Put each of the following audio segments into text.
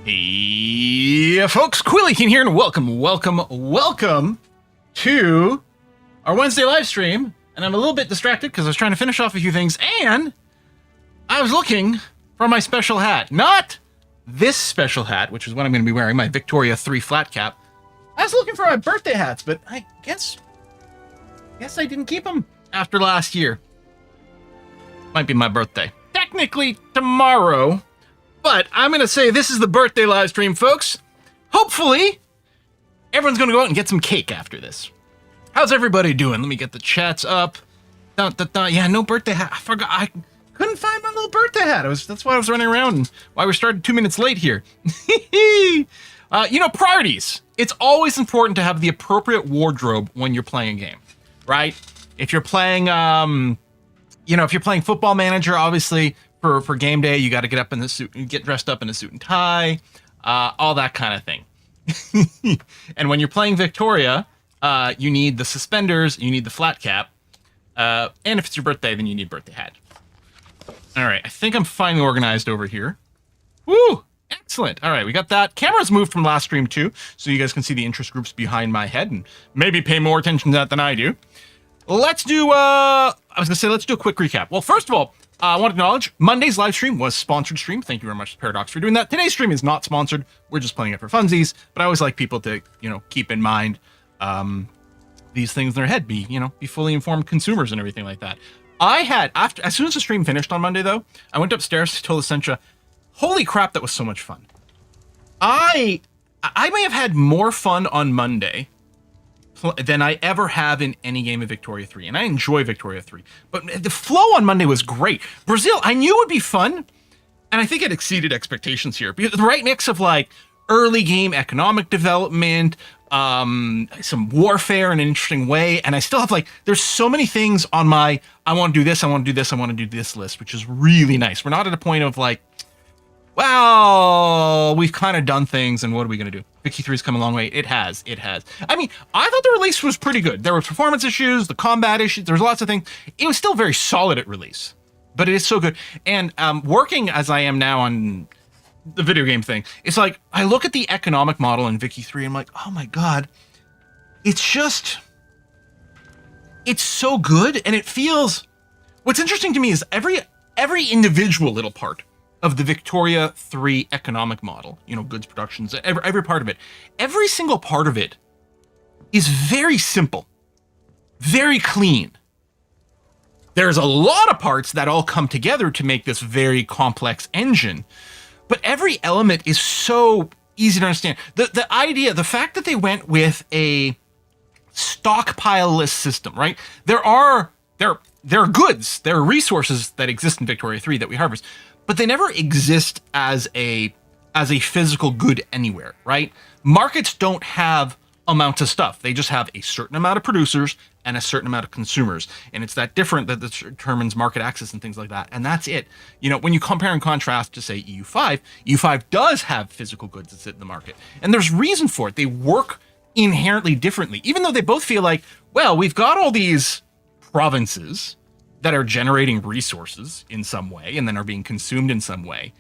Hey, folks, Escalating here, and welcome to our Wednesday live stream. And I'm a little bit distracted because I was trying to finish off a few things, and I was looking for my special hat. Not this special hat, which is what I'm going to be wearing, my Victoria 3 flat cap. I was looking for my birthday hats, but I guess I didn't keep them after last year. Might be my birthday. Technically tomorrow. But I'm going to say this is the birthday live stream, folks. Hopefully, everyone's going to go out and get some cake after this. How's everybody doing? Let me get the chats up. Yeah, no birthday hat. I forgot. I couldn't find my little birthday hat. That's why I was running around and why we started 2 minutes late here. Priorities. It's always important to have the appropriate wardrobe when you're playing a game, right? If you're playing, if you're playing Football Manager, obviously, for game day, you got to get up in the suit, get dressed up in a suit and tie, all that kind of thing. And when you're playing Victoria, you need the suspenders, you need the flat cap, and if it's your birthday, then you need a birthday hat. All right, I think I'm finally organized over here. Woo! Excellent. All right, we got that. Camera's moved from last stream too, so you guys can see the interest groups behind my head and maybe pay more attention to that than I do. Let's do, let's do a quick recap. Well, first of all, I want to acknowledge Monday's live stream was sponsored stream. Thank you very much, Paradox, for doing that. Today's stream is not sponsored. We're just playing it for funsies. But I always like people to, keep in mind these things in their head. Be fully informed consumers and everything like that. As soon as the stream finished on Monday, though, I went upstairs to told Essentia, holy crap, that was so much fun. I may have had more fun on Monday than I ever have in any game of Victoria 3. And I enjoy Victoria 3. But the flow on Monday was great. Brazil, I knew would be fun. And I think it exceeded expectations here. Because the right mix of early game economic development, some warfare in an interesting way. And I still have there's so many things on my, I want to do this, I want to do this, I want to do this list, which is really nice. We're not at a point of well, we've kind of done things, and what are we going to do? Vicky 3's come a long way. It has. I mean, I thought the release was pretty good. There were performance issues, the combat issues, there was lots of things. It was still very solid at release, but it is so good. And working as I am now on the video game thing, it's I look at the economic model in Vicky 3, and I'm like, oh my God, it's so good, and it feels, what's interesting to me is every individual little part of the Victoria 3 economic model, goods productions, every part of it, every single part of it is very simple, very clean. There's a lot of parts that all come together to make this very complex engine, but every element is so easy to understand. The idea, the fact that they went with a stockpile-less system, right? There are goods, there are resources that exist in Victoria 3 that we harvest, but they never exist as a physical good anywhere, right? Markets don't have amounts of stuff. They just have a certain amount of producers and a certain amount of consumers. And it's that different that determines market access and things like that. And that's it. When you compare and contrast to, say, EU5, EU5 does have physical goods that sit in the market. And there's reason for it. They work inherently differently, even though they both feel we've got all these provinces that are generating resources in some way and then are being consumed in some way.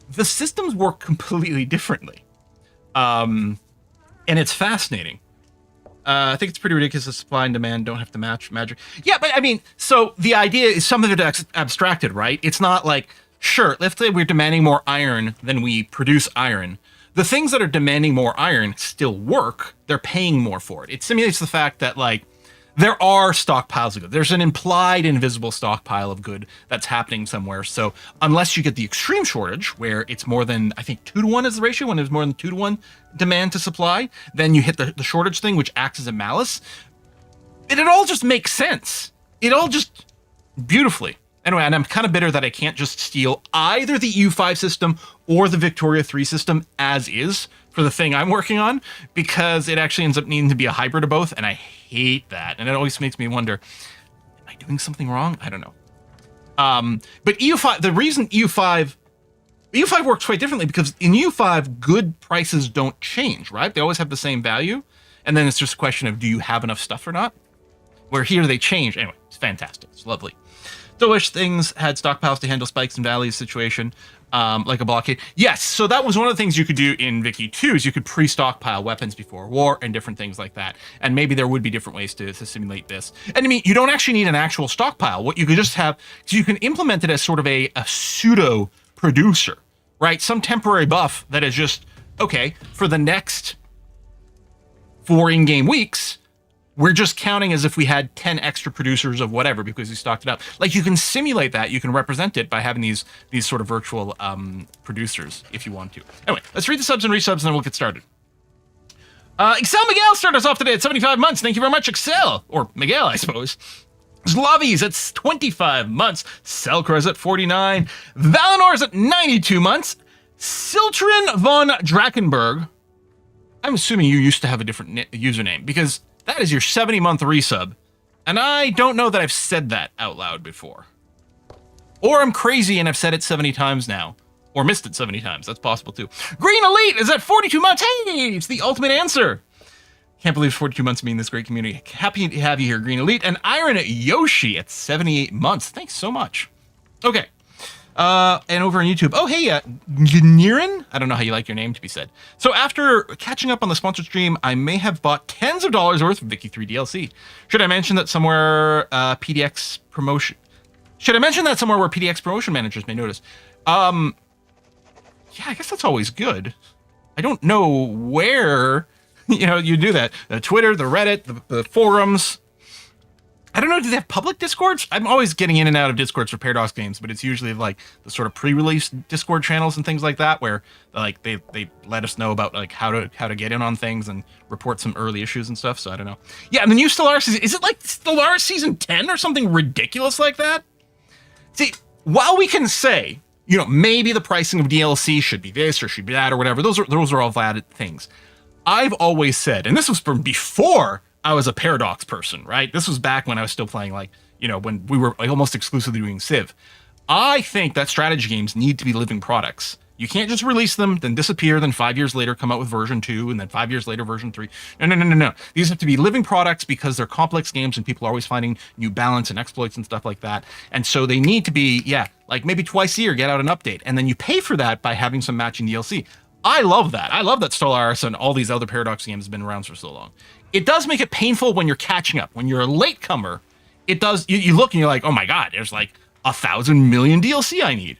The systems work completely differently. And it's fascinating. I think it's pretty ridiculous that supply and demand don't have to match magic. Yeah, but I mean, so the idea is some of it abstracted, right? It's not sure, let's say we're demanding more iron than we produce iron. The things that are demanding more iron still work. They're paying more for it. It simulates the fact that there are stockpiles of good. There's an implied invisible stockpile of good that's happening somewhere. So unless you get the extreme shortage, where it's more than, I think 2-to-1 is the ratio, when there's more than 2-to-1 demand to supply, then you hit the shortage thing, which acts as a malice. It all just makes sense. It all just beautifully. Anyway, and I'm kind of bitter that I can't just steal either the EU5 system or the Victoria 3 system as is for the thing I'm working on, because it actually ends up needing to be a hybrid of both, and I hate that. And it always makes me wonder, am I doing something wrong? I don't know. But EU5, the reason EU5 works quite differently, because in EU5, good prices don't change, right? They always have the same value. And then it's just a question of, do you have enough stuff or not? Where here they change. Anyway, it's fantastic. It's lovely. Still wish things had stockpiles to handle spikes and valleys situation, like a blockade. Yes, so that was one of the things you could do in Vicky 2 is you could pre-stockpile weapons before war and different things like that. And maybe there would be different ways to simulate this. And I mean, you don't actually need an actual stockpile. What you could just have, so you can implement it as sort of a pseudo producer, right? Some temporary buff that is just, okay, for the next 4 in-game weeks, we're just counting as if we had 10 extra producers of whatever because we stocked it up. Like, you can simulate that. You can represent it by having these sort of virtual producers if you want to. Anyway, let's read the subs and resubs and then we'll get started. Excel Miguel started us off today at 75 months. Thank you very much, Excel. Or Miguel, I suppose. Slavi's at 25 months. Selkra's at 49. Valinor's at 92 months. Siltrin von Drakenberg. I'm assuming you used to have a different username because that is your 70-month resub. And I don't know that I've said that out loud before. Or I'm crazy and I've said it 70 times now. Or missed it 70 times. That's possible too. Green Elite is at 42 months. Hey, it's the ultimate answer. Can't believe 42 months being this great community. Happy to have you here, Green Elite. And Iron Yoshi at 78 months. Thanks so much. Okay. And over on YouTube. Oh, hey, Gnirin? I don't know how you like your name to be said. So after catching up on the sponsored stream, I may have bought tens of dollars worth of Vicky 3 DLC. Should I mention that somewhere PDX promotion... Should I mention that somewhere where PDX promotion managers may notice? Yeah, I guess that's always good. I don't know where, you do that. The Twitter, the Reddit, the forums... I don't know, do they have public Discords? I'm always getting in and out of Discords for Paradox games, but it's usually like the sort of pre-release Discord channels and things like that, where like they let us know about like how to get in on things and report some early issues and stuff. So I don't know. Yeah, and the new Stellaris season, is it like Stellaris season 10 or something ridiculous like that? See, while we can say, maybe the pricing of DLC should be this or should be that or whatever, those are all valid things. I've always said, and this was from before I was a Paradox person, right? This was back when I was still playing, when we were almost exclusively doing Civ. I think that strategy games need to be living products. You can't just release them, then disappear, then 5 years later come out with version 2, and then 5 years later version 3. No. These have to be living products because they're complex games and people are always finding new balance and exploits and stuff like that. And so they need to be, like maybe twice a year, get out an update. And then you pay for that by having some matching DLC. I love that. I love that Stellaris and all these other Paradox games have been around for so long. It does make it painful when you're catching up. When you're a latecomer, it does. You look and you're like, oh my god, there's like 1,000 million DLC I need.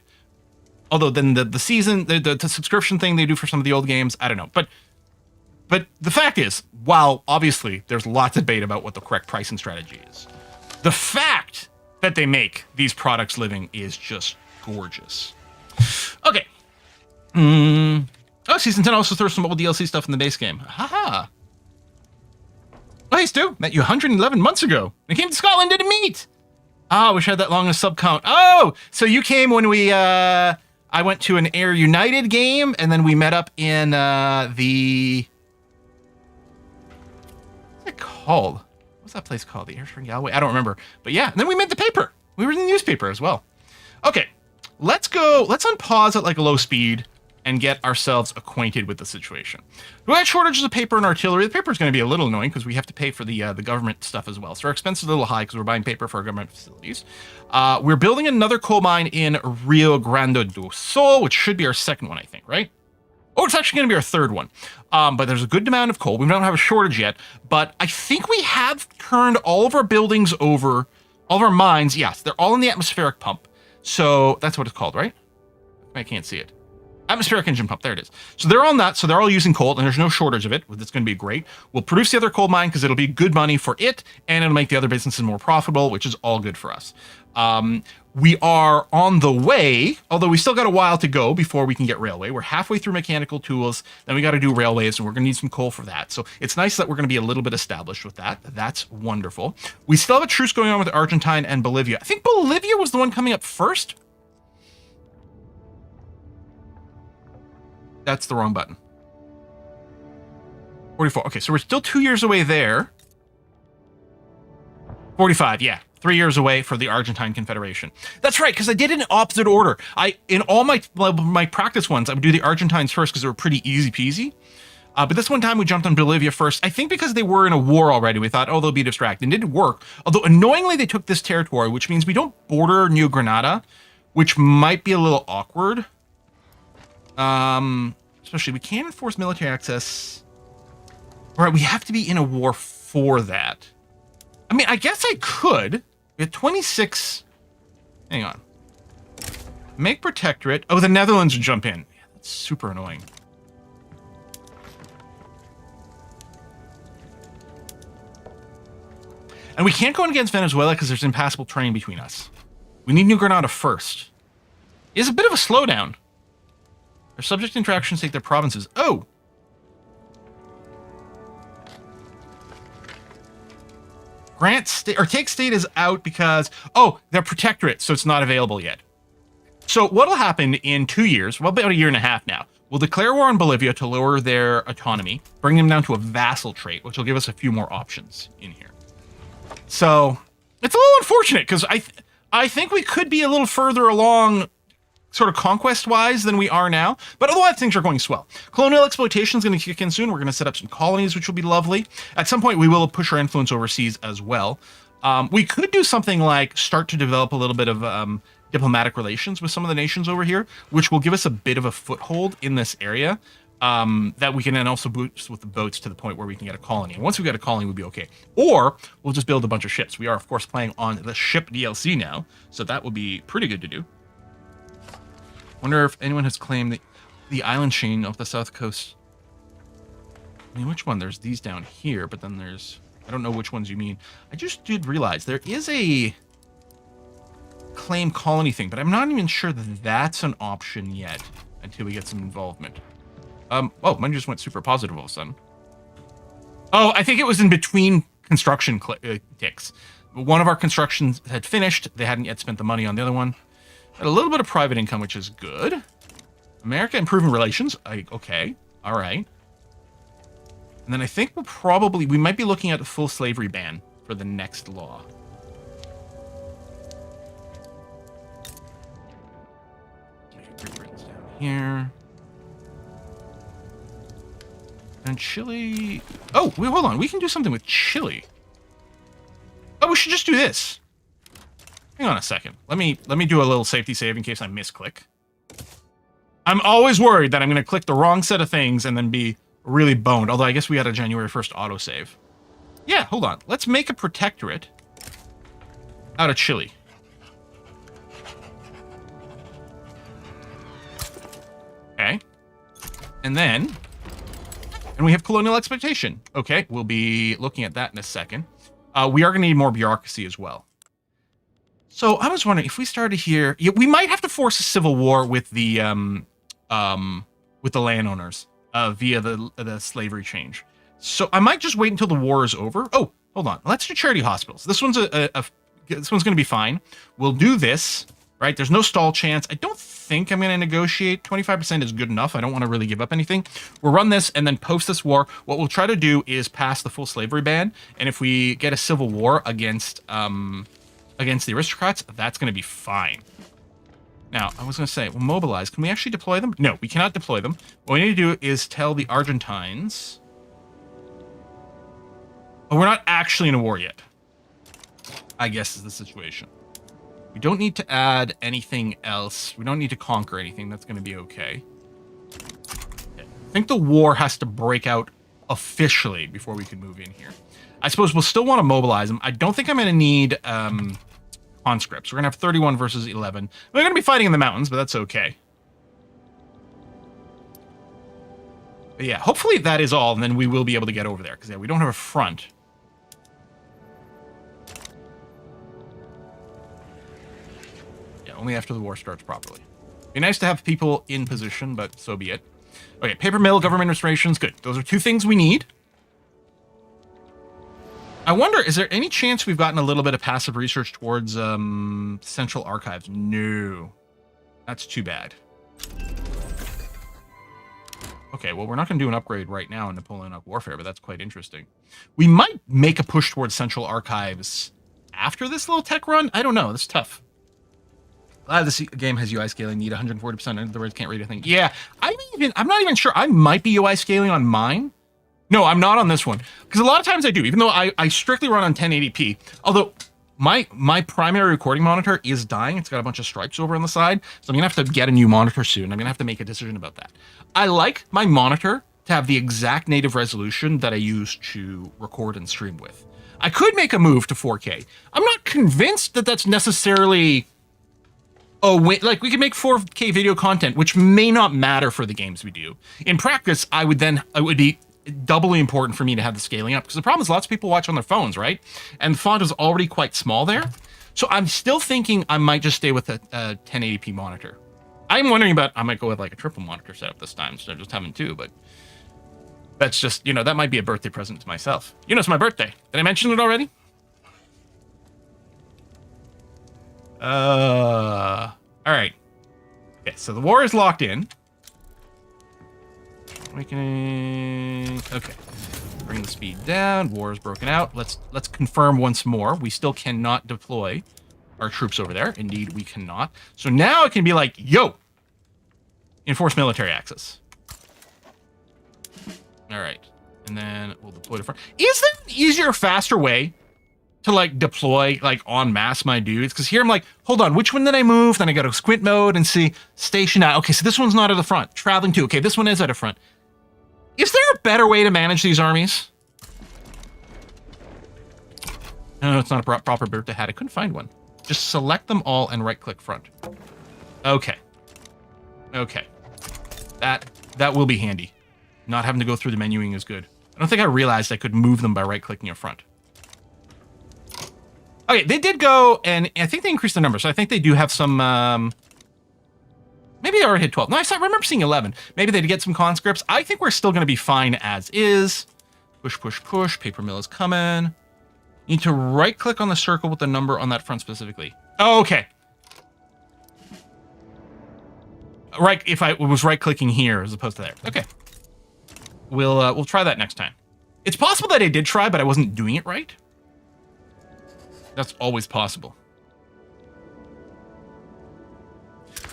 Although then the season, the subscription thing they do for some of the old games, I don't know. But the fact is, while obviously there's lots of debate about what the correct pricing strategy is, the fact that they make these products living is just gorgeous. Okay. Oh, season 10 also throws some old DLC stuff in the base game. Haha. Oh, hey, Stu. Met you 111 months ago. I came to Scotland, didn't meet. Ah, wish I had that long a sub count. Oh, so you came when we, I went to an Air United game, and then we met up in, the... What's it called? What's that place called? The Airstream Galway? I don't remember. But yeah, and then we made the paper. We were in the newspaper as well. Okay, let's unpause at like a low speed and get ourselves acquainted with the situation. We had shortages of paper and artillery. The paper is going to be a little annoying because we have to pay for the government stuff as well. So our expense is a little high because we're buying paper for our government facilities. We're building another coal mine in Rio Grande do Sul, which should be our second one, I think, right? Oh, it's actually going to be our third one. But there's a good amount of coal. We don't have a shortage yet, but I think we have turned all of our buildings over, all of our mines. Yes, they're all in the atmospheric pump. So that's what it's called, right? I can't see it. Atmospheric engine pump, there it is. So they're on that, so they're all using coal, and there's no shortage of it. It's going to be great. We'll produce the other coal mine because it'll be good money for it, and it'll make the other businesses more profitable, which is all good for us. We are on the way, although we still got a while to go before we can get railway. We're halfway through mechanical tools, then we got to do railways, and we're going to need some coal for that. So it's nice that we're going to be a little bit established with that. That's wonderful. We still have a truce going on with Argentine and Bolivia. I think Bolivia was the one coming up first. That's the wrong button. 44. Okay, so we're still 2 years away there. 45, yeah. 3 years away for the Argentine Confederation. That's right, because I did it in opposite order. In all my practice ones, I would do the Argentines first because they were pretty easy peasy. But this one time we jumped on Bolivia first. I think because they were in a war already, we thought, oh, they'll be distracted. And it didn't work. Although annoyingly, they took this territory, which means we don't border New Granada, which might be a little awkward. Especially we can't enforce military access. All right, we have to be in a war for that. I mean, I guess I could. We had 26. Hang on. Make protectorate. Oh, the Netherlands would jump in. Yeah, that's super annoying. And we can't go in against Venezuela because there's impassable terrain between us. We need New Granada first. It's a bit of a slowdown. Our subject interactions take their provinces. Oh! Grant state, or take state is out because, oh, they're protectorate, so it's not available yet. So what'll happen in 2 years, well, about a year and a half now, we'll declare war on Bolivia to lower their autonomy, bring them down to a vassal trait, which will give us a few more options in here. So it's a little unfortunate because I think we could be a little further along sort of conquest-wise than we are now, but otherwise things are going swell. Colonial exploitation is going to kick in soon. We're going to set up some colonies, which will be lovely. At some point, we will push our influence overseas as well. We could do something like start to develop a little bit of diplomatic relations with some of the nations over here, which will give us a bit of a foothold in this area that we can then also boost with the boats to the point where we can get a colony. And once we get a colony, we'll be okay. Or we'll just build a bunch of ships. We are, of course, playing on the ship DLC now, so that will be pretty good to do. Wonder if anyone has claimed the island chain off the south coast. I mean, which one? There's these down here, but then there's... I don't know which ones you mean. I just did realize there is a claim colony thing, but I'm not even sure that that's an option yet until we get some involvement. Oh, mine just went super positive all of a sudden. Oh, I think it was in between construction ticks. One of our constructions had finished. They hadn't yet spent the money on the other one. Had a little bit of private income, which is good. America improving relations. Okay. All right. And then I think we might be looking at a full slavery ban for the next law. Britain's down here. And Chile. Oh, wait, hold on. We can do something with Chile. Oh, we should just do this. Hang on a second. Let me do a little safety save in case I misclick. I'm always worried that I'm going to click the wrong set of things and then be really boned. Although I guess we had a January 1st autosave. Yeah, hold on. Let's make a protectorate out of Chile. Okay. And then... And we have colonial expectation. Okay, we'll be looking at that in a second. We are going to need more bureaucracy as well. So I was wondering if we started here, we might have to force a civil war with the landowners via the slavery change. So I might just wait until the war is over. Oh, hold on. Let's do charity hospitals. This one's this one's going to be fine. We'll do this, right? There's no stall chance. I don't think I'm going to negotiate. 25% is good enough. I don't want to really give up anything. We'll run this and then post this war. What we'll try to do is pass the full slavery ban. And if we get a civil war against the aristocrats, that's going to be fine. Now, I was going to say, well, mobilize. Can we actually deploy them? No, we cannot deploy them. What we need to do is tell the Argentines... Oh, we're not actually in a war yet, I guess is the situation. We don't need to add anything else. We don't need to conquer anything. That's going to be okay. I think the war has to break out officially before we can move in here. I suppose we'll still want to mobilize them. I don't think I'm going to need conscripts. We're going to have 31 versus 11. We're going to be fighting in the mountains, but that's okay. But yeah, hopefully that is all, and then we will be able to get over there. Because yeah, we don't have a front. Yeah, only after the war starts properly. Be nice to have people in position, but so be it. Okay, paper mill, government restorations, good. Those are two things we need. I wonder, is there any chance we've gotten a little bit of passive research towards Central Archives? No. That's too bad. Okay, well, we're not going to do an upgrade right now in Napoleonic Warfare, but that's quite interesting. We might make a push towards Central Archives after this little tech run. I don't know. That's tough. This game has UI scaling. Need 140%. In other words, can't read anything. Yeah, I'm not even sure. I might be UI scaling on mine. No, I'm not on this one because a lot of times I do. Even though I strictly run on 1080p. Although my primary recording monitor is dying. It's got a bunch of stripes over on the side, so I'm gonna have to get a new monitor soon. I'm gonna have to make a decision about that. I like my monitor to have the exact native resolution that I use to record and stream with. I could make a move to 4K. I'm not convinced that that's necessarily. Oh, wait, like we could make 4K video content, which may not matter for the games we do. In practice, it would be doubly important for me to have the scaling up because the problem is lots of people watch on their phones, right? And the font is already quite small there. So I'm still thinking I might just stay with a 1080p monitor. I'm wondering about, I might go with like a triple monitor setup this time instead of just having two, but that's just, that might be a birthday present to myself. It's my birthday. Did I mention it already? All right. Okay, so the war is locked in. Awakening. Okay. Bring the speed down. War is broken out. Let's confirm once more. We still cannot deploy our troops over there. Indeed, we cannot. So now it can be like, yo, enforce military access. All right. And then we'll deploy the front. Is there an easier, faster way to like deploy like en masse my dudes? Because here I'm like, hold on, which one did I move? Then I go to squint mode and see station out. Okay, so this one's not at the front. Traveling to. Okay, this one is at the front. Is there a better way to manage these armies? No, it's not a proper birthday hat. I couldn't find one. Just select them all and right-click front. Okay. Okay. That will be handy. Not having to go through the menuing is good. I don't think I realized I could move them by right-clicking in front. Okay, they did go, and I think they increased the number, so I think they do have some, maybe they already hit 12. No, I remember seeing 11. Maybe they did get some conscripts. I think we're still going to be fine as is. Push, push, push. Paper mill is coming. You need to right-click on the circle with the number on that front specifically. Oh, okay. Right, if I was right-clicking here as opposed to there. Okay. We'll try that next time. It's possible that I did try, but I wasn't doing it right. That's always possible.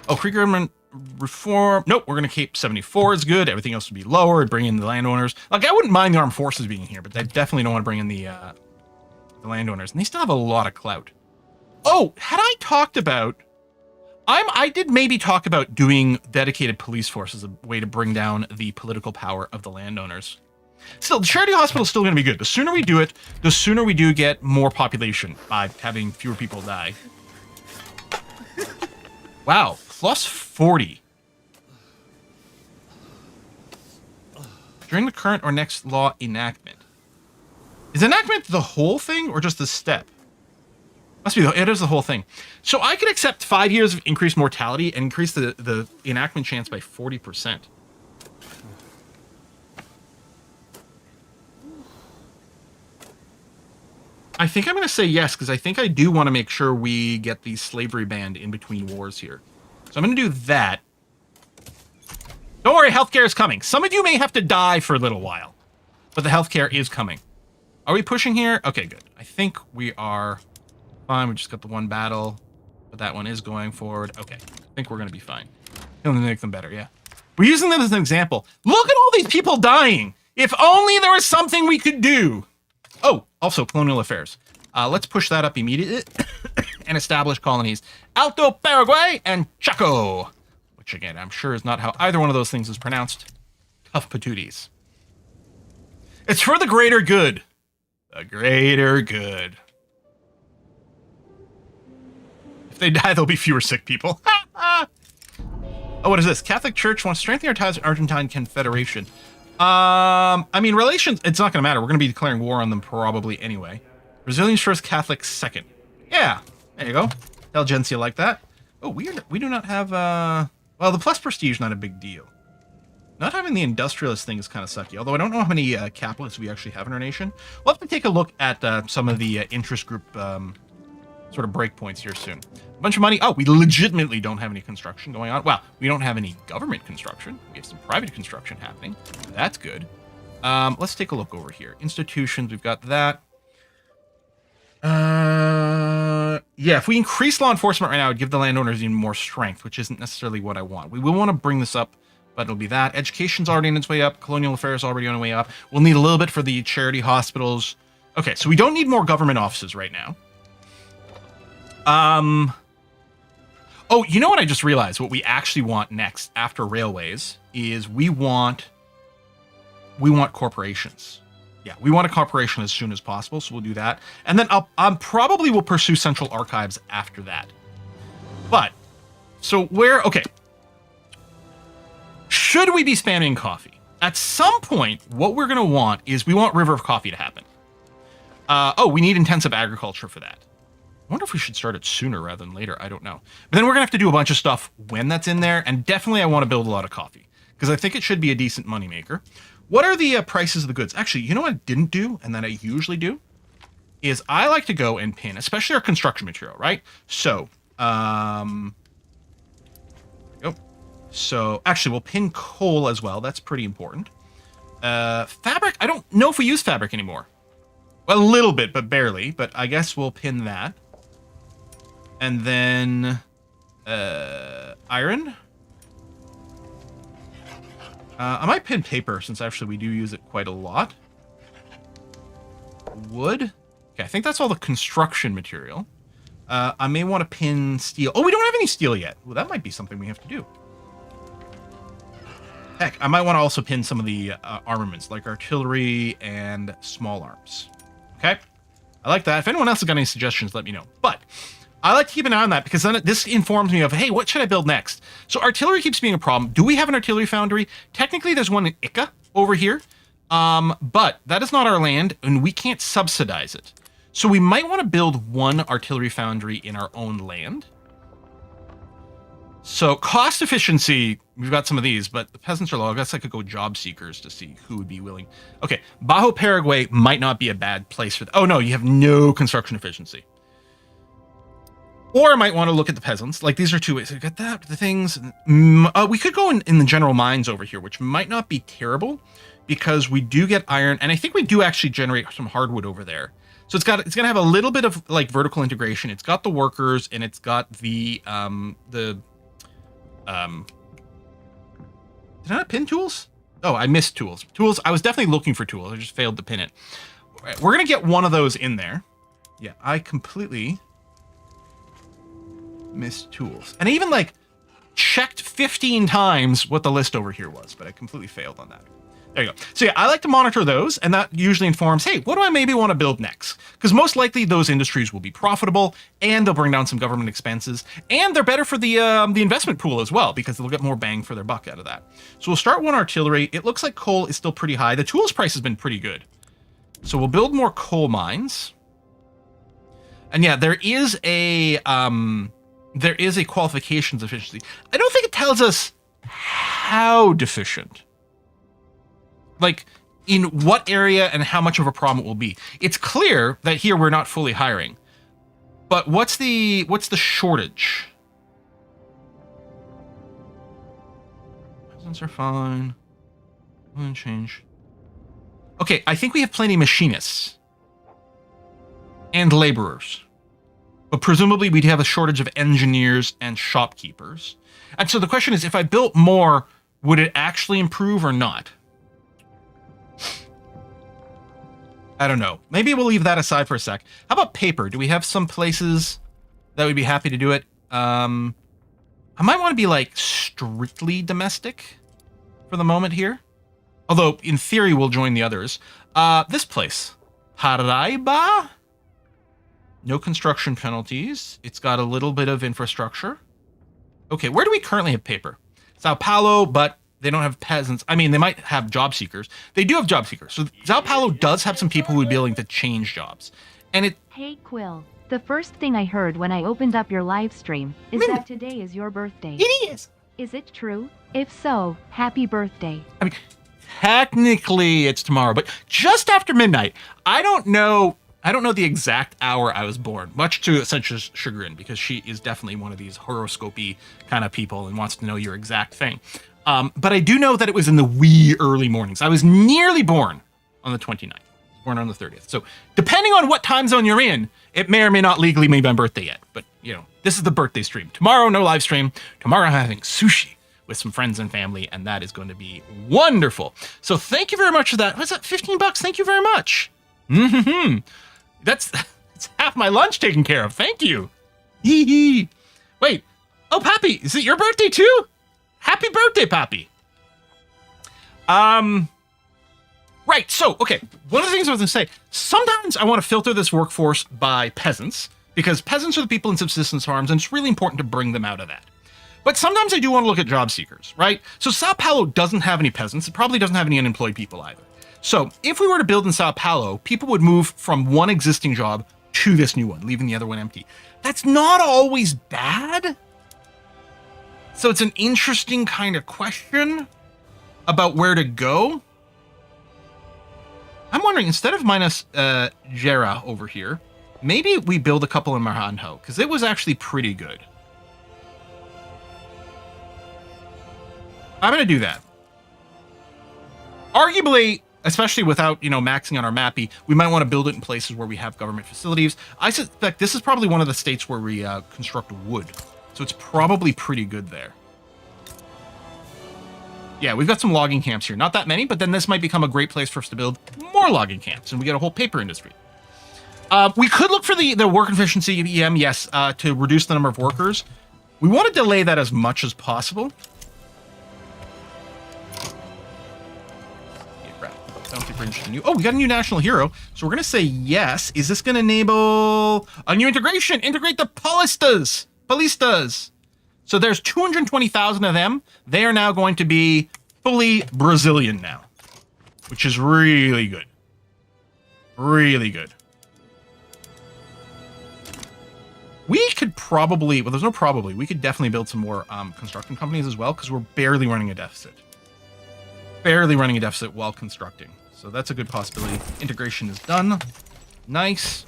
Oh, pre-government reform. Nope, we're going to keep 74 is good. Everything else would be lower. Bring in the landowners. Like, I wouldn't mind the armed forces being here, but I definitely don't want to bring in the landowners. And they still have a lot of clout. Oh, had I talked about... I did maybe talk about doing dedicated police force as a way to bring down the political power of the landowners. Still, the charity hospital is still going to be good. The sooner we do it, the sooner we do get more population by having fewer people die. Wow, plus 40. During the current or next law enactment. Is enactment the whole thing or just the step? Must be, it is the whole thing. So I could accept 5 years of increased mortality and increase the enactment chance by 40%. I think I'm going to say yes, because I think I do want to make sure we get the slavery banned in between wars here. So I'm going to do that. Don't worry, healthcare is coming. Some of you may have to die for a little while, but the healthcare is coming. Are we pushing here? Okay, good. I think we are fine. We just got the one battle, but that one is going forward. Okay, I think we're going to be fine. Gonna make them better, yeah. We're using them as an example. Look at all these people dying. If only there was something we could do. Oh, also colonial affairs. Let's push that up immediately and establish colonies. Alto Paraguay and Chaco, which again, I'm sure is not how either one of those things is pronounced. Tough patooties. It's for the greater good. The greater good. If they die, there'll be fewer sick people. Oh, what is this? Catholic Church wants to strengthen our ties with Argentine Confederation. I mean, relations, it's not going to matter. We're going to be declaring war on them probably anyway. Brazilians first, Catholics second. Yeah, there you go. Intelligentsia like that. Oh, we do not have, well, the plus prestige not a big deal. Not having the industrialist thing is kind of sucky, although I don't know how many capitalists we actually have in our nation. We'll have to take a look at some of the interest group sort of breakpoints here soon. A bunch of money. Oh, we legitimately don't have any construction going on. Well, we don't have any government construction. We have some private construction happening. That's good. Let's take a look over here. Institutions, we've got that. Yeah, if we increase law enforcement right now, it'd give the landowners even more strength, which isn't necessarily what I want. We will want to bring this up, but it'll be that. Education's already on its way up. Colonial affairs already on the way up. We'll need a little bit for the charity hospitals. Okay, so we don't need more government offices right now. Oh, you know what I just realized? What we actually want next after railways is we want corporations. Yeah, we want a corporation as soon as possible, so we'll do that. And then I'll probably will pursue central archives after that. But, so okay. Should we be spamming coffee? At some point, what we're going to want is we want River of Coffee to happen. We need intensive agriculture for that. I wonder if we should start it sooner rather than later. I don't know. But then we're going to have to do a bunch of stuff when that's in there, and definitely I want to build a lot of coffee, because I think it should be a decent moneymaker. What are the prices of the goods? Actually, you know what I didn't do, and that I usually do, is I like to go and pin, especially our construction material, right? So, So, actually, we'll pin coal as well. That's pretty important. Fabric, I don't know if we use fabric anymore. Well, a little bit, but barely. But I guess we'll pin that. And then, iron. I might pin paper, since actually we do use it quite a lot. Wood. Okay, I think that's all the construction material. I may want to pin steel. Oh, we don't have any steel yet. Well, that might be something we have to do. Heck, I might want to also pin some of the armaments, like artillery and small arms. Okay? I like that. If anyone else has got any suggestions, let me know. But I like to keep an eye on that, because then this informs me of, hey, what should I build next? So artillery keeps being a problem. Do we have an artillery foundry? Technically, there's one in Ica over here, but that is not our land, and we can't subsidize it. So we might want to build one artillery foundry in our own land. So cost efficiency, we've got some of these, but the peasants are low. I guess I could go job seekers to see who would be willing. Okay, Bajo Paraguay might not be a bad place for oh no, you have no construction efficiency. Or I might want to look at the peasants. Like, these are two ways. We've got that, the things. We could go in the general mines over here, which might not be terrible, because we do get iron, and I think we do actually generate some hardwood over there. So it's going to have a little bit of like vertical integration. It's got the workers, and it's got the did I not pin tools? Oh, I missed tools. Tools, I was definitely looking for tools. I just failed to pin it. All right, we're going to get one of those in there. Yeah, I completely missed tools. And I even like checked 15 times what the list over here was, but I completely failed on that. There you go. So yeah, I like to monitor those, and that usually informs, hey, what do I maybe want to build next? Because most likely those industries will be profitable, and they'll bring down some government expenses, and they're better for the investment pool as well, because they'll get more bang for their buck out of that. So we'll start one artillery. It looks like coal is still pretty high. The tools price has been pretty good. So we'll build more coal mines. And yeah, there is a qualifications efficiency. I don't think it tells us how deficient. Like, in what area and how much of a problem it will be. It's clear that here we're not fully hiring. But what's the shortage? Peasants are fine. I'm gonna change. Okay, I think we have plenty of machinists. And laborers. But presumably we'd have a shortage of engineers and shopkeepers. And so the question is, if I built more, would it actually improve or not? I don't know. Maybe we'll leave that aside for a sec. How about paper? Do we have some places that would be happy to do it? I might want to be like strictly domestic for the moment here. Although in theory we'll join the others. This place. Paraiba? No construction penalties. It's got a little bit of infrastructure. Okay, where do we currently have paper? Sao Paulo, but they don't have peasants. I mean, they might have job seekers. They do have job seekers. So Sao Paulo does have some people who would be willing to change jobs. And it... Hey, Quill. The first thing I heard when I opened up your live stream is that today is your birthday. It is. Is it true? If so, happy birthday. I mean, technically it's tomorrow, but just after midnight. I don't know the exact hour I was born, much to Essentia's chagrin, because she is definitely one of these horoscopy kind of people and wants to know your exact thing. But I do know that it was in the wee early mornings. I was nearly born on the 29th, born on the 30th. So depending on what time zone you're in, It may or may not legally be my birthday yet, but, you know, this is the birthday stream. Tomorrow, no live stream. Tomorrow, I'm having sushi with some friends and family, and that is going to be wonderful. So thank you very much for that. What's that, 15 bucks? Thank you very much. Mm-hmm. That's half my lunch taken care of. Thank you. Hee hee. Wait. Oh, Pappy, is it your birthday too? Happy birthday, Pappy. Right, so, okay, one of the things I was going to say, sometimes I want to filter this workforce by peasants, because peasants are the people in subsistence farms, and it's really important to bring them out of that. But sometimes I do want to look at job seekers, right? So Sao Paulo doesn't have any peasants. It probably doesn't have any unemployed people either. So if we were to build in Sao Paulo, people would move from one existing job to this new one, leaving the other one empty. That's not always bad. So it's an interesting kind of question about where to go. I'm wondering, instead of minus Gera over here, maybe we build a couple in Maranhão, because it was actually pretty good. I'm going to do that. Arguably, especially without, you know, maxing on our mappy, we might want to build it in places where we have government facilities. I suspect this is probably one of the states where we construct wood. So it's probably pretty good there. Yeah, we've got some logging camps here. Not that many, but then this might become a great place for us to build more logging camps, and we get a whole paper industry. We could look for the work efficiency EM, yes, to reduce the number of workers. We want to delay that as much as possible. Oh, we got a new national hero, so we're going to say yes. Is this going to enable a new integration? Integrate the Paulistas. So there's 220,000 of them. They are now going to be fully Brazilian now, which is really good. Really good. We could probably, well, there's no probably, we could definitely build some more construction companies as well, because we're barely running a deficit. Barely running a deficit while constructing. So that's a good possibility. Integration is done. Nice.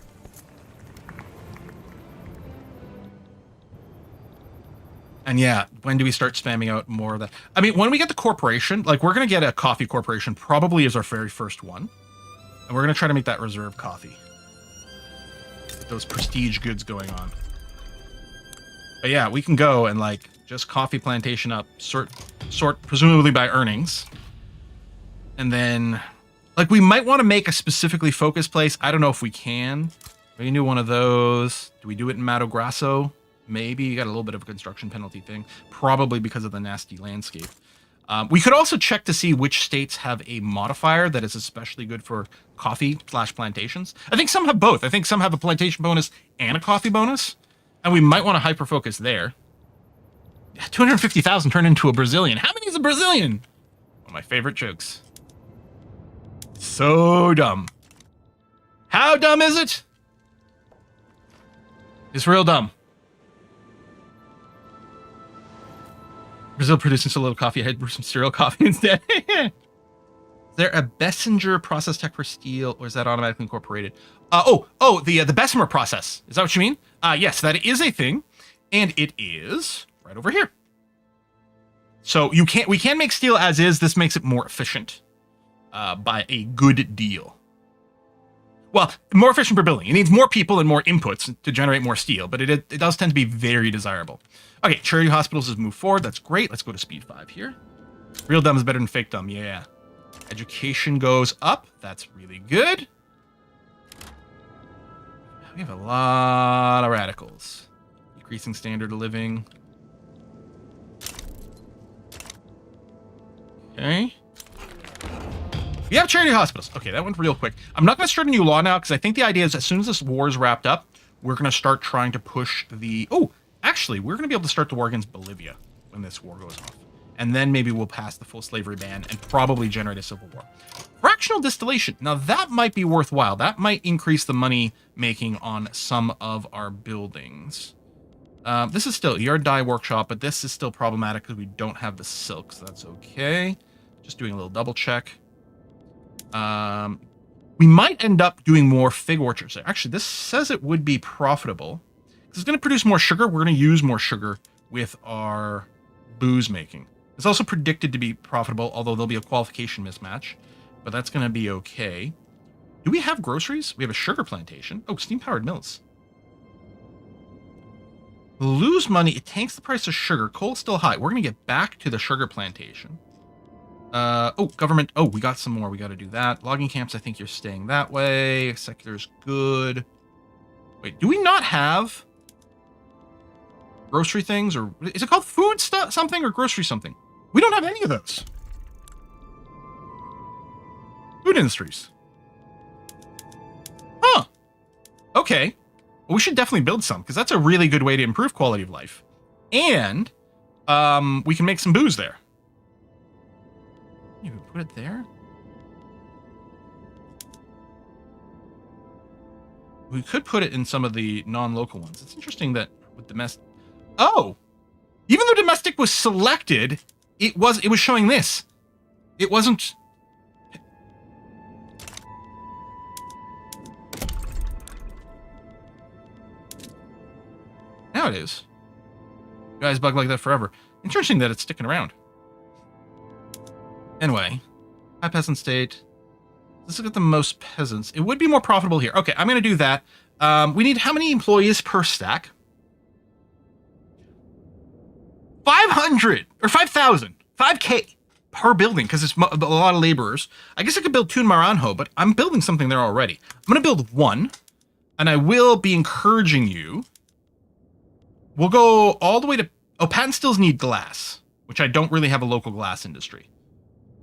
And yeah, when do we start spamming out more of that? I mean, when we get the corporation, like we're going to get a coffee corporation probably as our very first one. And we're going to try to make that reserve coffee. Get those prestige goods going on. But yeah, we can go and like just coffee plantation up, sort presumably by earnings. And then, like, we might want to make a specifically focused place. I don't know if we can. We can do one of those. Do we do it in Mato Grosso? Maybe. You got a little bit of a construction penalty thing. Probably because of the nasty landscape. We could also check to see which states have a modifier that is especially good for coffee/plantations. I think some have both. I think some have a plantation bonus and a coffee bonus. And we might want to hyper-focus there. 250,000 turned into a Brazilian. How many is a Brazilian? One of my favorite jokes. So dumb. How dumb is it? It's real dumb. Brazil producing so little coffee. I had some cereal coffee instead. Is there a Bessenger process tech for steel, or is that automatically incorporated? The Bessemer process. Is that what you mean? Yes, that is a thing, and it is right over here. So we can make steel as is. This makes it more efficient. By a good deal. Well, more efficient per building. It needs more people and more inputs to generate more steel, but it does tend to be very desirable. Okay, charity hospitals has moved forward. That's great. Let's go to speed 5 here. Real dumb is better than fake dumb. Yeah. Education goes up. That's really good. We have a lot of radicals. Decreasing standard of living. Okay. We have charity hospitals. Okay, that went real quick. I'm not going to start a new law now, because I think the idea is as soon as this war is wrapped up, we're going to start trying to push the... Oh, actually, we're going to be able to start the war against Bolivia when this war goes off. And then maybe we'll pass the full slavery ban and probably generate a civil war. Fractional distillation. Now, that might be worthwhile. That might increase the money making on some of our buildings. This is still yard dye workshop, but this is still problematic because we don't have the silk, so that's okay. Just doing a little double check. We might end up doing more fig orchards. Actually, this says it would be profitable. It's going to produce more sugar. We're going to use more sugar with our booze making. It's also predicted to be profitable, although there'll be a qualification mismatch. But that's going to be okay. Do we have groceries? We have a sugar plantation. Oh, steam-powered mills. We'll lose money. It tanks the price of sugar. Coal's still high. We're going to get back to the sugar plantation. Oh, government. Oh, we got some more. We got to do that. Logging camps, I think you're staying that way. Secular's good. Wait, do we not have grocery things? Or is it called food stuff something or grocery something? We don't have any of those. Food industries. Huh. Okay. Well, we should definitely build some, because that's a really good way to improve quality of life. And we can make some booze there. You put it there? We could put it in some of the non-local ones. It's interesting that with domestic... Oh! Even though domestic was selected, it was showing this. It wasn't... Now it is. You guys bug like that forever. Interesting that it's sticking around. Anyway, high peasant state. Let's look at the most peasants. It would be more profitable here. Okay, I'm going to do that. We need how many employees per stack? 500 or 5,000, 5K per building, because it's a lot of laborers. I guess I could build 2 in Maranhão, but I'm building something there already. I'm going to build 1, and I will be encouraging you. We'll go all the way to... Oh, patent stills need glass, which I don't really have a local glass industry.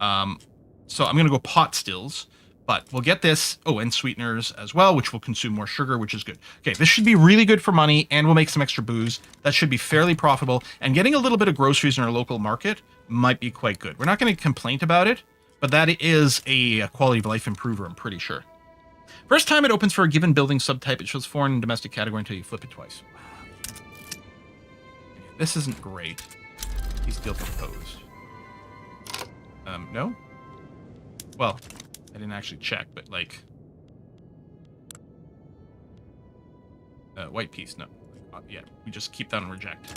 So I'm going to go pot stills, but we'll get this. Oh, and sweeteners as well, which will consume more sugar, which is good. Okay, this should be really good for money, and we'll make some extra booze. That should be fairly profitable, and getting a little bit of groceries in our local market might be quite good. We're not going to complain about it, but that is a quality of life improver, I'm pretty sure. First time it opens for a given building subtype, it shows foreign and domestic category until you flip it twice. This isn't great. He's still proposed. No? Well, I didn't actually check, but like... white piece, no. Yeah, we just keep that on reject.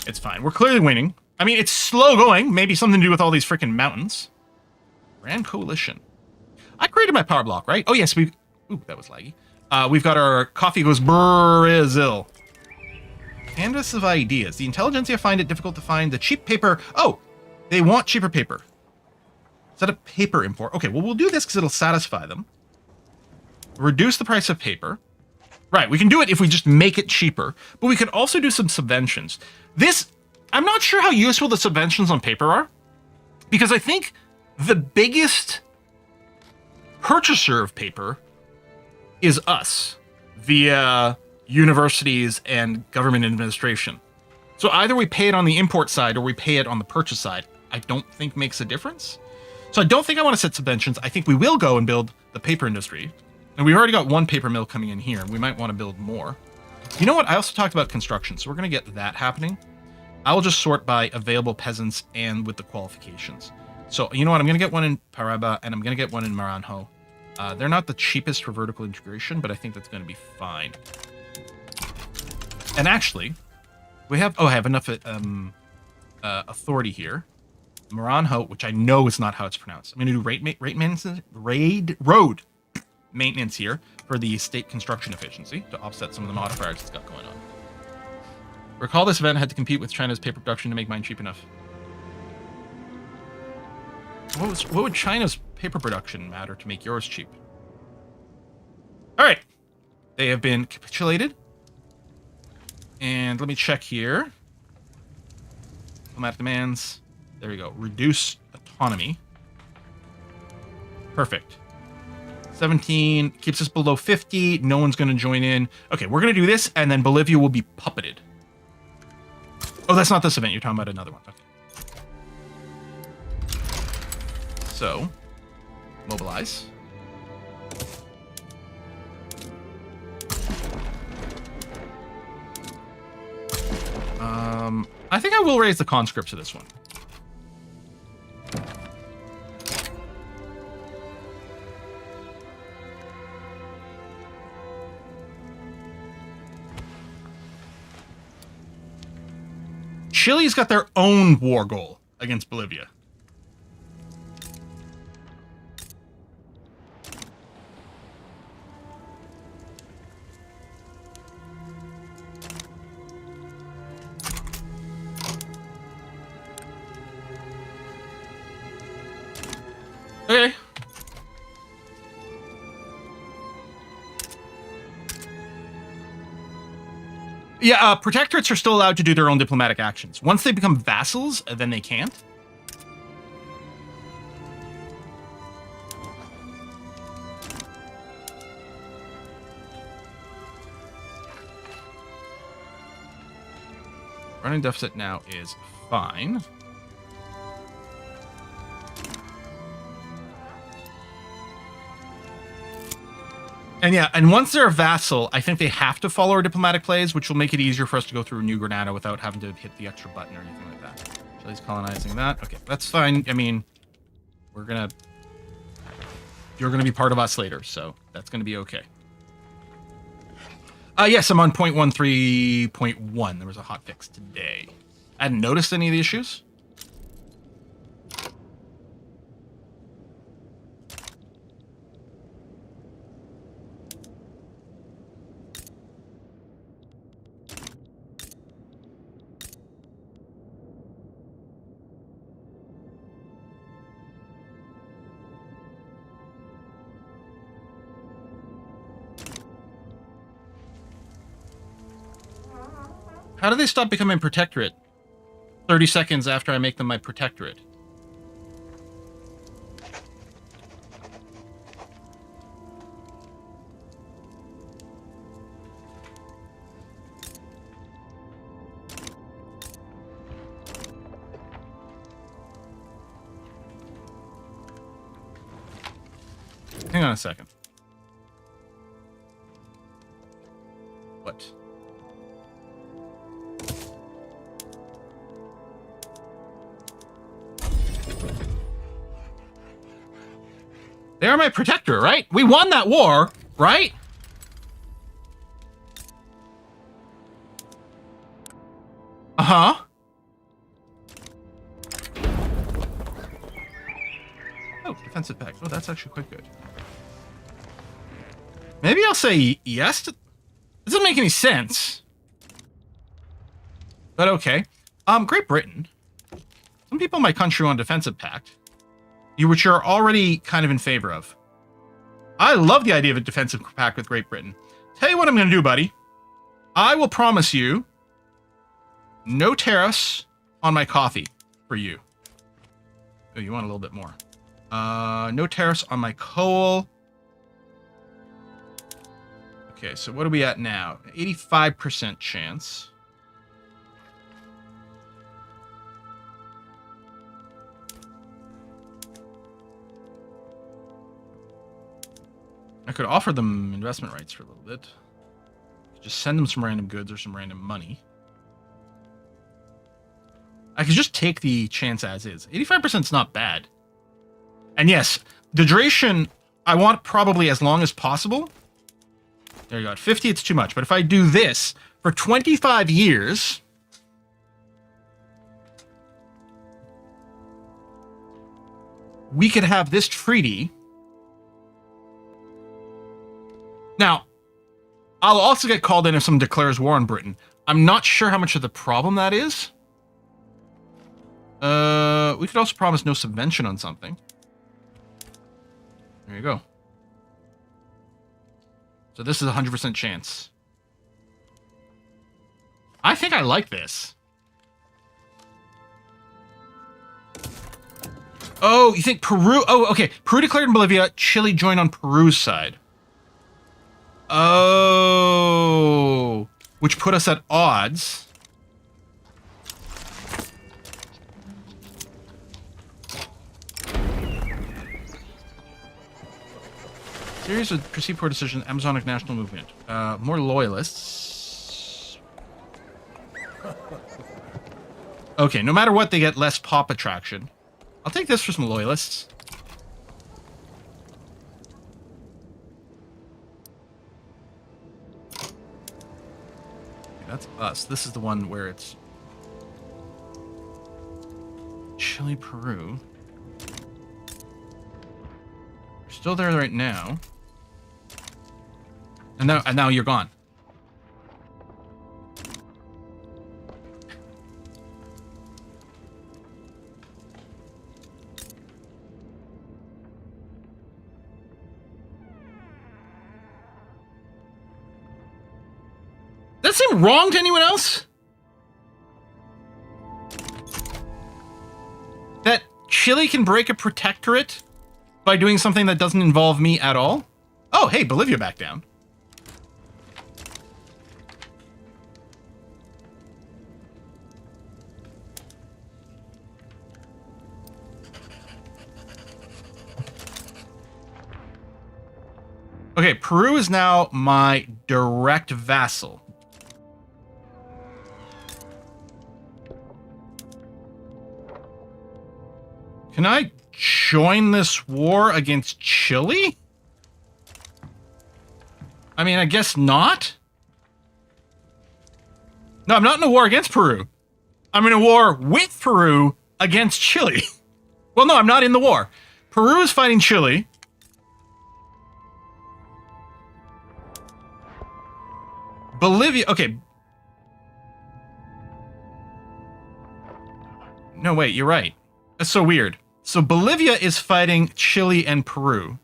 It's fine. We're clearly winning. I mean, it's slow going. Maybe something to do with all these freaking mountains. Grand Coalition. I created my power block, right? Oh, yes, we... Ooh, that was laggy. We've got our coffee goes Brazil. Canvas of ideas. The intelligentsia find it difficult to find the cheap paper. Oh, they want cheaper paper. Set up paper import. Okay, well, we'll do this because it'll satisfy them. Reduce the price of paper. Right, we can do it if we just make it cheaper, but we could also do some subventions. This, I'm not sure how useful the subventions on paper are, because I think the biggest purchaser of paper is us via universities and government administration. So either we pay it on the import side or we pay it on the purchase side. I don't think makes a difference. So I don't think I want to set subventions. I think we will go and build the paper industry. And we've already got 1 paper mill coming in here. We might want to build more. You know what? I also talked about construction, so we're going to get that happening. I will just sort by available peasants and with the qualifications. So you know what? I'm going to get 1 in Paraiba and I'm going to get 1 in Maranhão. They're not the cheapest for vertical integration, but I think that's going to be fine. And actually, we have... Oh, I have enough authority here. Maranhão, which I know is not how it's pronounced. I'm going to do road maintenance here for the state construction efficiency to offset some of the modifiers it's got going on. Recall this event had to compete with China's paper production to make mine cheap enough. What would China's paper production matter to make yours cheap? All right. They have been capitulated. And let me check here. Diplomatic demands. There we go. Reduce autonomy. Perfect. 17 keeps us below 50. No one's going to join in. Okay, we're going to do this, and then Bolivia will be puppeted. Oh, that's not this event. You're talking about another one. Okay. So, mobilize. I think I will raise the conscripts to this one. Chile's got their own war goal against Bolivia. Okay. Yeah, protectorates are still allowed to do their own diplomatic actions. Once they become vassals, then they can't. Running deficit now is fine. And yeah, and once they're a vassal, I think they have to follow our diplomatic plays, which will make it easier for us to go through New Granada without having to hit the extra button or anything like that. So he's colonizing that. Okay, that's fine. I mean, you're gonna be part of us later, so that's gonna be okay. Yes, I'm on 0.13.1. There was a hotfix today. I hadn't noticed any of the issues. How do they stop becoming protectorate 30 seconds after I make them my protectorate? Hang on a second. What? They are my protector, right? We won that war, right? Uh-huh. Oh, defensive pact. Oh, that's actually quite good. Maybe I'll say yes to... This doesn't make any sense. But okay. Great Britain. Some people in my country want a defensive pact. Which you're already kind of in favor of. I love the idea of a defensive pact with Great Britain. Tell you what I'm going to do, buddy. I will promise you no tariffs on my coffee for you. Oh, you want a little bit more. No tariffs on my coal. Okay, so what are we at now? 85% chance. I could offer them investment rights for a little bit. Just send them some random goods or some random money. I could just take the chance as is. 85% is not bad. And yes, the duration, I want probably as long as possible. There you go. At 50, it's too much. But if I do this for 25 years... we could have this treaty... Now, I'll also get called in if someone declares war on Britain. I'm not sure how much of the problem that is. We could also promise no subvention on something. There you go. So this is a 100% chance. I think I like this. Oh, you think Peru... Oh, okay. Peru declared in Bolivia. Chile joined on Peru's side. Oh, which put us at odds. Series of perceived poor decision, Amazonic National Movement. More loyalists. Okay, no matter what, they get less pop attraction. I'll take this for some loyalists. That's us. This is the one where it's Chile, Peru. We're still there right now. And now you're gone. Does that seem wrong to anyone else? That Chile can break a protectorate by doing something that doesn't involve me at all? Oh, hey, Bolivia back down. Okay, Peru is now my direct vassal. Can I join this war against Chile? I mean, I guess not. No, I'm not in a war against Peru. I'm in a war with Peru against Chile. Well, no, I'm not in the war. Peru is fighting Chile. Bolivia, okay. No, wait, you're right. That's so weird. So Bolivia is fighting Chile and Peru.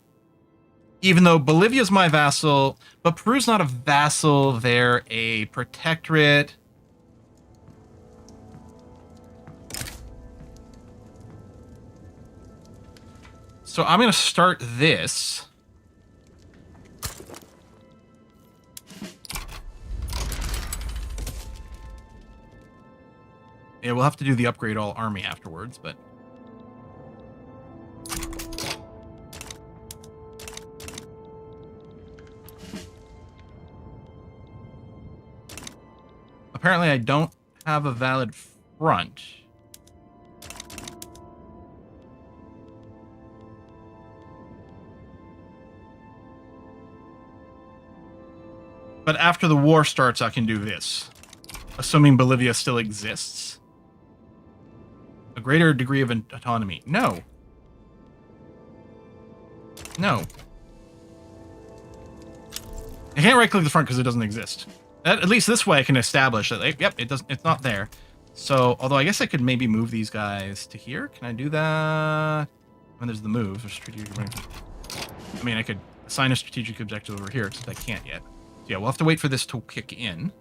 Even though Bolivia's my vassal, but Peru's not a vassal, they're a protectorate. So I'm going to start this. Yeah, we'll have to do the upgrade all army afterwards, but... Apparently I don't have a valid front. But after the war starts, I can do this. Assuming Bolivia still exists. A greater degree of autonomy. No. No. I can't right-click the front because it doesn't exist. At least this way I can establish that, like, yep, it doesn't. It's not there. So, although I guess I could maybe move these guys to here. Can I do that? When there's the move, there's strategic. I mean, I could assign a strategic objective over here, except I can't yet. So yeah, we'll have to wait for this to kick in.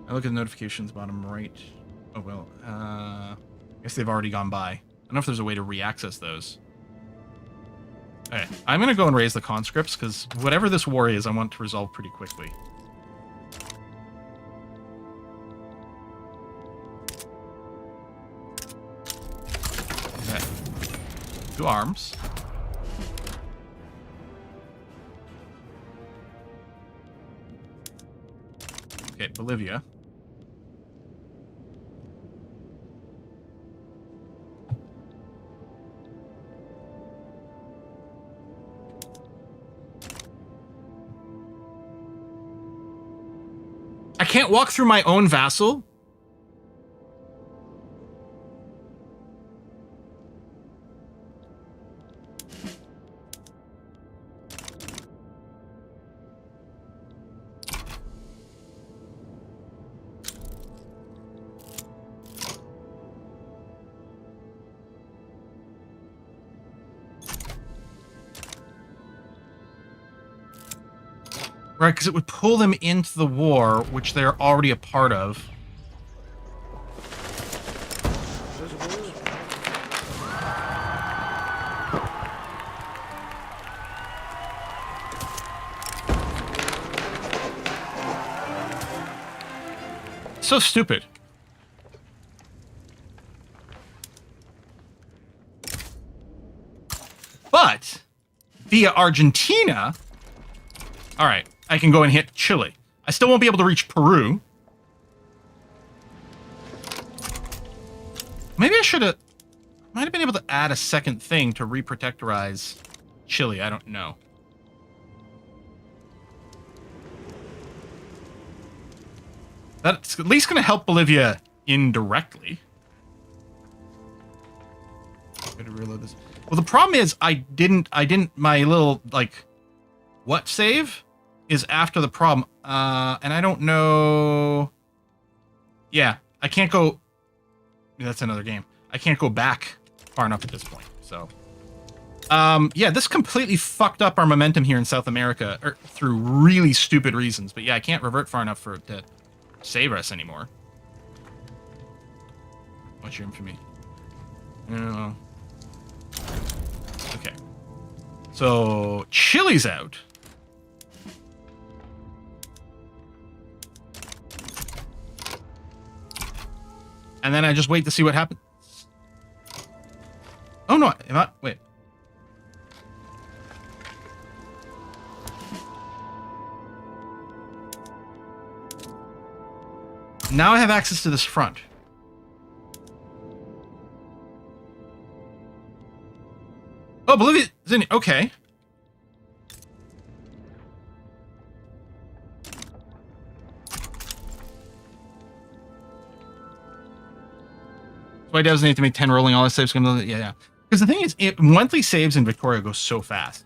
I look at the notifications bottom right. Oh well. I guess they've already gone by. I don't know if there's a way to re-access those. Okay, I'm gonna go and raise the conscripts because whatever this war is, I want to resolve pretty quickly. Okay. 2 arms. Okay, Bolivia. I can't walk through my own vassal? Right, because it would pull them into the war, which they're already a part of. So stupid. But via Argentina, all right, I can go and hit Chile. I still won't be able to reach Peru. Maybe I should have... Might have been able to add a second thing to reprotectorize Chile. I don't know. That's at least going to help Bolivia indirectly. Gotta reload this. Well, the problem is I didn't, my little, like, what save is after the problem. And I don't know. Yeah, I can't go. That's another game. I can't go back far enough at this point. So Yeah, this completely fucked up our momentum here in South America through really stupid reasons. But yeah, I can't revert far enough for it to save us anymore. What's your infamy? No. Okay. So Chile's out. And then I just wait to see what happens. Oh no, am I? Wait. Now I have access to this front. Oh, Bolivia is in. Okay. So I doesn't need to make 10 rolling all the saves. Yeah. Because the thing is, monthly saves in Victoria go so fast.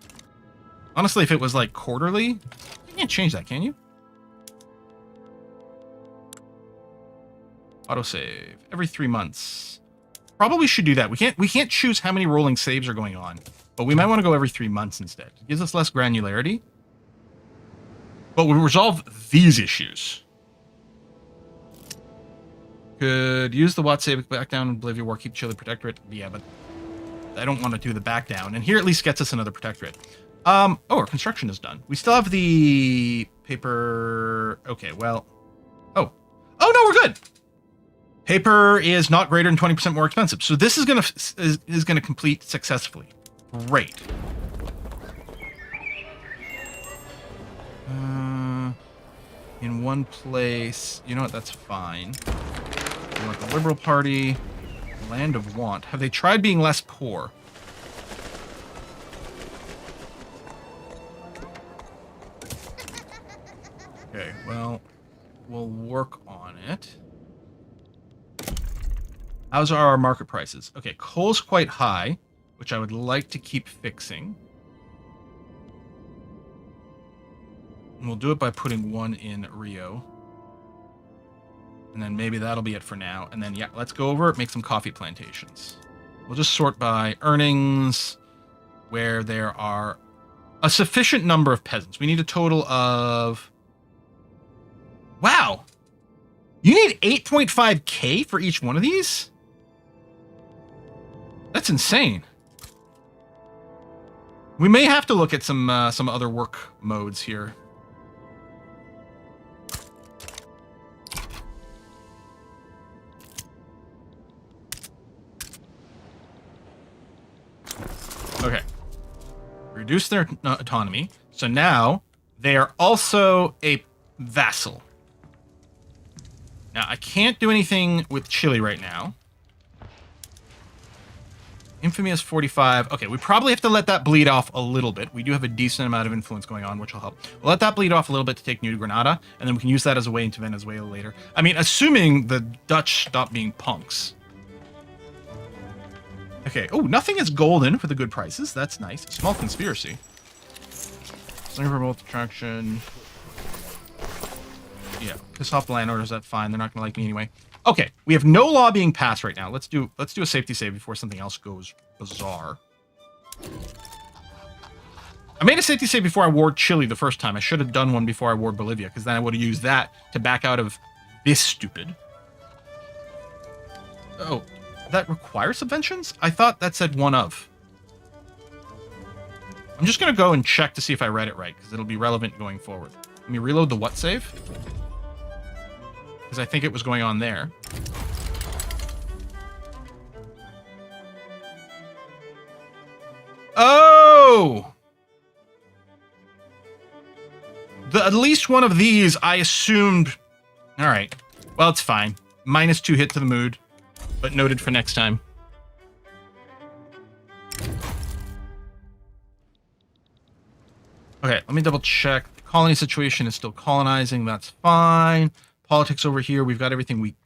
Honestly, if it was like quarterly, you can't change that, can you? Autosave every 3 months. Probably should do that. We can't choose how many rolling saves are going on, but we might want to go every 3 months instead. It gives us less granularity, but we resolve these issues. Could use the Watt save back down in Bolivia War, keep Chile Protectorate. Yeah, but I don't want to do the back down. And here at least gets us another Protectorate. Oh, our construction is done. We still have the paper. Okay, well. Oh, no, we're good. Paper is not greater than 20% more expensive. So this is gonna complete successfully. Great. In one place, you know what? That's fine. We want the Liberal Party, Land of Want. Have they tried being less poor? Okay, well, we'll work on it. How's our market prices? Okay, coal's quite high, which I would like to keep fixing. And we'll do it by putting one in Rio. And then maybe that'll be it for now. And then, yeah, let's go over it, make some coffee plantations. We'll just sort by earnings, where there are a sufficient number of peasants. We need a total of... Wow! You need 8.5k for each one of these? That's insane. We may have to look at some other work modes here. Okay. Reduce their autonomy. So now they are also a vassal. Now, I can't do anything with Chile right now. Infamy is 45. Okay, we probably have to let that bleed off a little bit. We do have a decent amount of influence going on, which will help. We'll let that bleed off a little bit to take New Granada, and then we can use that as a way into Venezuela later. I mean, assuming the Dutch stop being punks. Okay, oh, nothing is golden for the good prices. That's nice. Small conspiracy. Slinger for both attraction. Yeah, piss off the landowners, that's fine. They're not going to like me anyway. Okay, we have no law being passed right now. Let's do a safety save before something else goes bizarre. I made a safety save before I warred Chile the first time. I should have done one before I warred Bolivia, because then I would have used that to back out of this stupid. Oh, that requires subventions? I thought that said one of. I'm just going to go and check to see if I read it right, because it'll be relevant going forward. Let me reload the what save? Because I think it was going on there. Oh! At least one of these, I assumed... Alright. Well, it's fine. -2 hit to the mood. But noted for next time. Okay, let me double check. The colony situation is still colonizing. That's fine. Politics over here, we've got everything we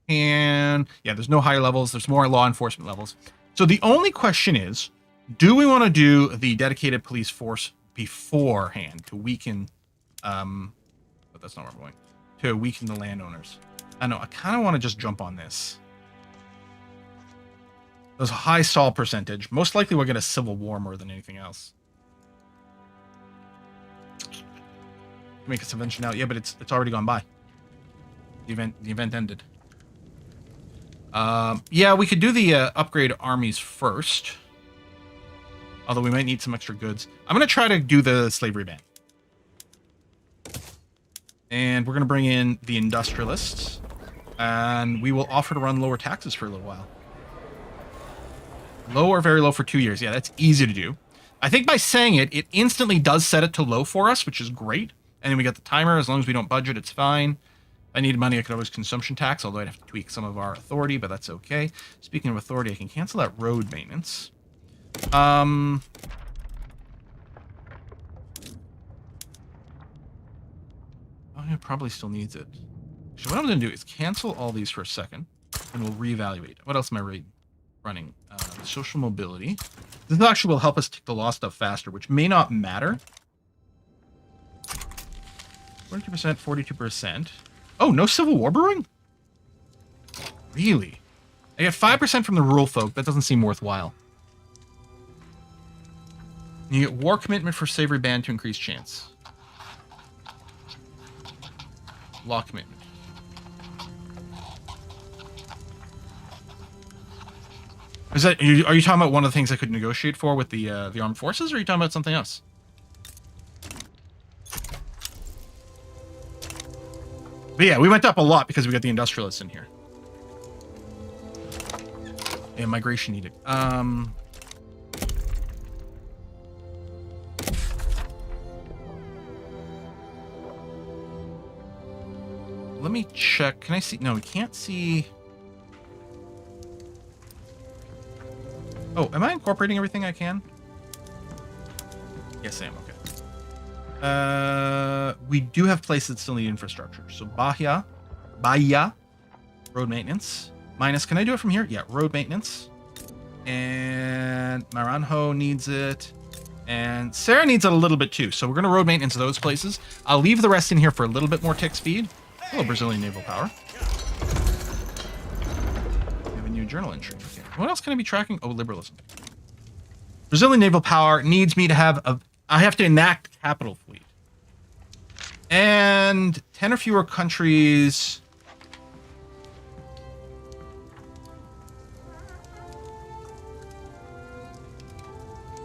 can. Yeah, there's no higher levels. There's more law enforcement levels. So the only question is, do we want to do the dedicated police force beforehand to weaken, but that's not where I'm going, to weaken the landowners? I know, I kind of want to just jump on this. There's a high stall percentage. Most likely we'll get a civil war more than anything else. Make a subvention now. Yeah, but it's already gone by. The event ended. Yeah, we could do the upgrade armies first. Although we might need some extra goods. I'm going to try to do the slavery ban. And we're going to bring in the industrialists. And we will offer to run lower taxes for a little while. Low or very low for 2 years. Yeah, that's easy to do. I think by saying it, it instantly does set it to low for us, which is great. And then we got the timer. As long as we don't budget, it's fine. If I needed money, I could always consumption tax, although I'd have to tweak some of our authority, but that's okay. Speaking of authority, I can cancel that road maintenance. Oh, it probably still needs it. So what I'm going to do is cancel all these for a second, and we'll reevaluate. What else am I running? Social mobility. This actually will help us tick the law stuff faster, which may not matter. 42%, 42%. Oh, no civil war brewing? Really? I get 5% from the rural folk. That doesn't seem worthwhile. You get war commitment for slavery ban to increase chance. Law commitment. Is that? Are you talking about one of the things I could negotiate for with the armed forces, or are you talking about something else? But yeah, we went up a lot because we got the industrialists in here. Yeah, migration needed. Let me check. Can I see? No, we can't see. Oh, am I incorporating everything I can? Yes, I am. Okay. We do have places that still need infrastructure. So Bahia, road maintenance. Minus, can I do it from here? Yeah, road maintenance. And Maranhão needs it. And Sarah needs it a little bit too. So we're going to road maintenance those places. I'll leave the rest in here for a little bit more tick speed. Hello, Brazilian naval power. We have a new journal entry. Okay. What else can I be tracking? Oh, liberalism. Brazilian naval power needs me to have a... I have to enact capital fleet. And 10 or fewer countries...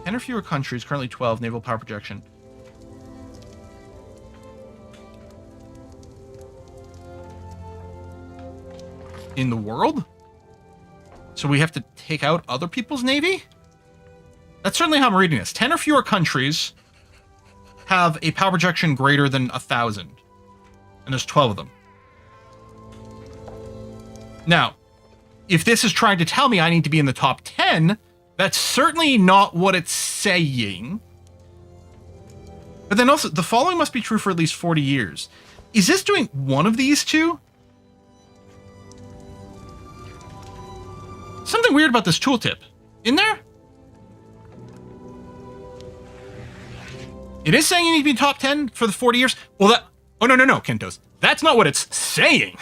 10 or fewer countries, currently 12, naval power projection. In the world? So we have to take out other people's navy? That's certainly how I'm reading this. 10 or fewer countries have a power projection greater than 1,000. And there's 12 of them. Now, if this is trying to tell me I need to be in the top 10, that's certainly not what it's saying. But then also, the following must be true for at least 40 years. Is this doing one of these two? Something weird about this tooltip. In there? It is saying you need to be top 10 for the 40 years? Well, that... Oh, no, Kentos. That's not what it's saying.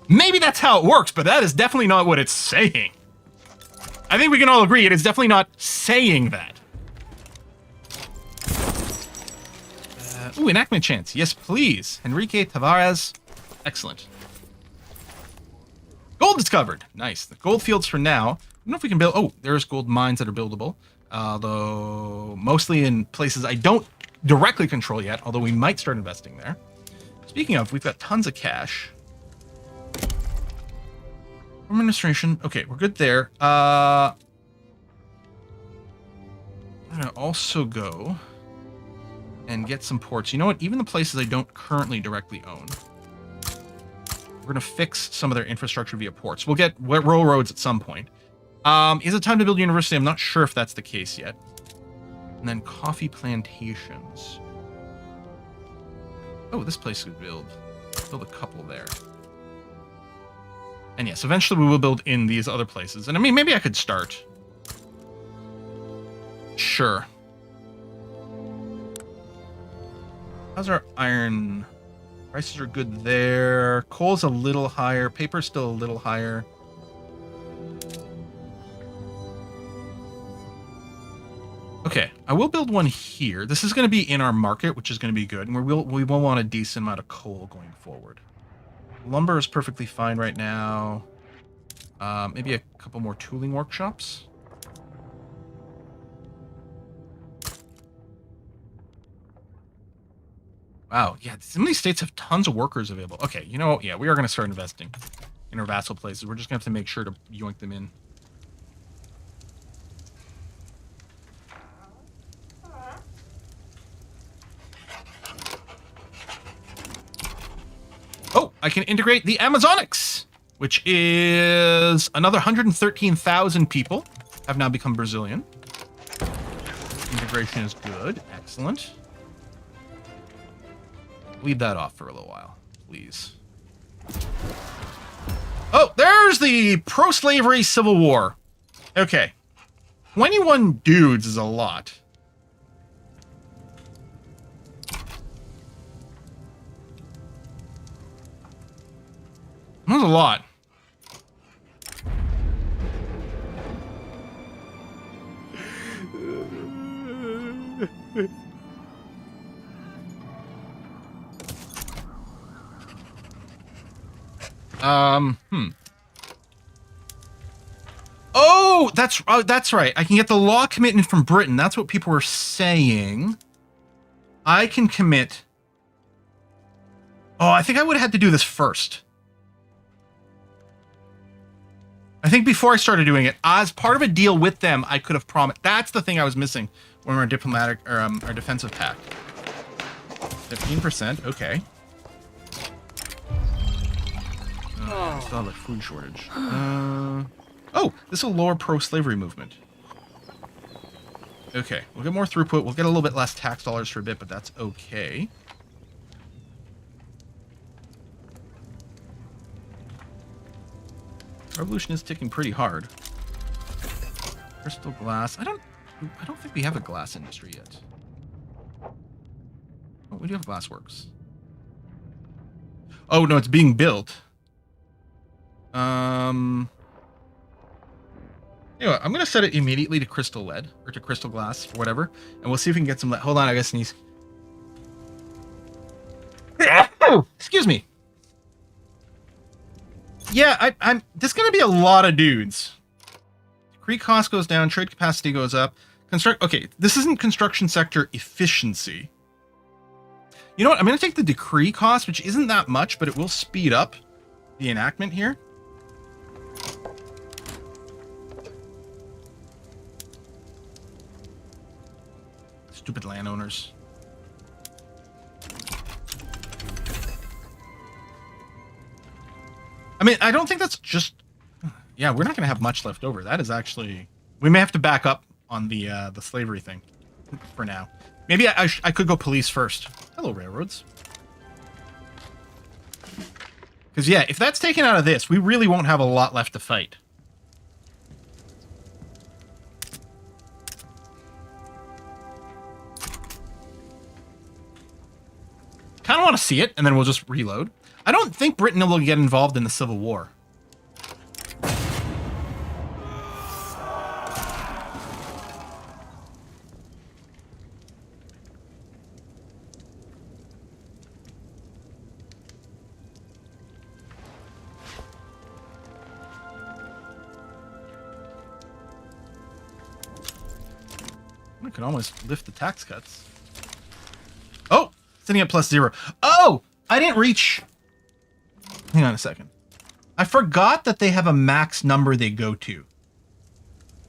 Maybe that's how it works, but that is definitely not what it's saying. I think we can all agree it is definitely not saying that. Ooh, enactment chance. Yes, please. Enrique Tavares. Excellent. Gold discovered. Nice. The gold fields for now. I don't know if we can build... Oh, there's gold mines that are buildable. Though mostly in places I don't directly control yet, although we might start investing there. Speaking of, we've got tons of cash. Administration. Okay, we're good there. I'm gonna also go and get some ports. You know what? Even the places I don't currently directly own, we're gonna fix some of their infrastructure via ports. We'll get railroads at some point. Is it time to build a university? I'm not sure if that's the case yet. And then coffee plantations. Oh, this place could build a couple there. And yes, eventually we will build in these other places. And I mean, maybe I could start. Sure. How's our iron? Prices are good there. Coal's a little higher. Paper's still a little higher. I will build one here. This is going to be in our market, which is going to be good. And we will want a decent amount of coal going forward. Lumber is perfectly fine right now. Maybe a couple more tooling workshops. Wow, yeah, some of these states have tons of workers available. Okay, you know what? Yeah, we are going to start investing in our vassal places. We're just going to have to make sure to yoink them in. Oh, I can integrate the Amazonics, which is another 113,000 people have now become Brazilian. Integration is good. Excellent. Leave that off for a little while, please. Oh, there's the pro-slavery civil war. Okay. 21 dudes is a lot. That's a lot. Oh, that's right. I can get the law commitment from Britain. That's what people were saying. I can commit. Oh, I think I would have had to do this first. I think before I started doing it, as part of a deal with them, I could have promised. That's the thing I was missing when we were diplomatic or our defensive pact. 15%, okay. I still have a food shortage. Oh, this will lower pro-slavery movement. Okay, we'll get more throughput. We'll get a little bit less tax dollars for a bit, but that's okay. Revolution is ticking pretty hard. Crystal glass. I don't think we have a glass industry yet. Oh, we do have glassworks. Oh no, it's being built. Anyway, I'm gonna set it immediately to crystal lead or to crystal glass or whatever, and we'll see if we can get some lead. Hold on, I gotta sneeze. Excuse me. Yeah, I'm. There's gonna be a lot of dudes. Decree cost goes down, trade capacity goes up. Okay, this isn't construction sector efficiency. You know what? I'm gonna take the decree cost, which isn't that much, but it will speed up the enactment here. Stupid landowners. I mean, I don't think that's just... Yeah, we're not going to have much left over. That is actually... We may have to back up on the slavery thing for now. Maybe I could go police first. Hello, railroads. Because, yeah, if that's taken out of this, we really won't have a lot left to fight. Kind of want to see it, and then we'll just reload. I don't think Britain will get involved in the Civil War. We could almost lift the tax cuts. Oh! Sitting at +0. Oh! I didn't reach... Hang on a second. I forgot that they have a max number they go to.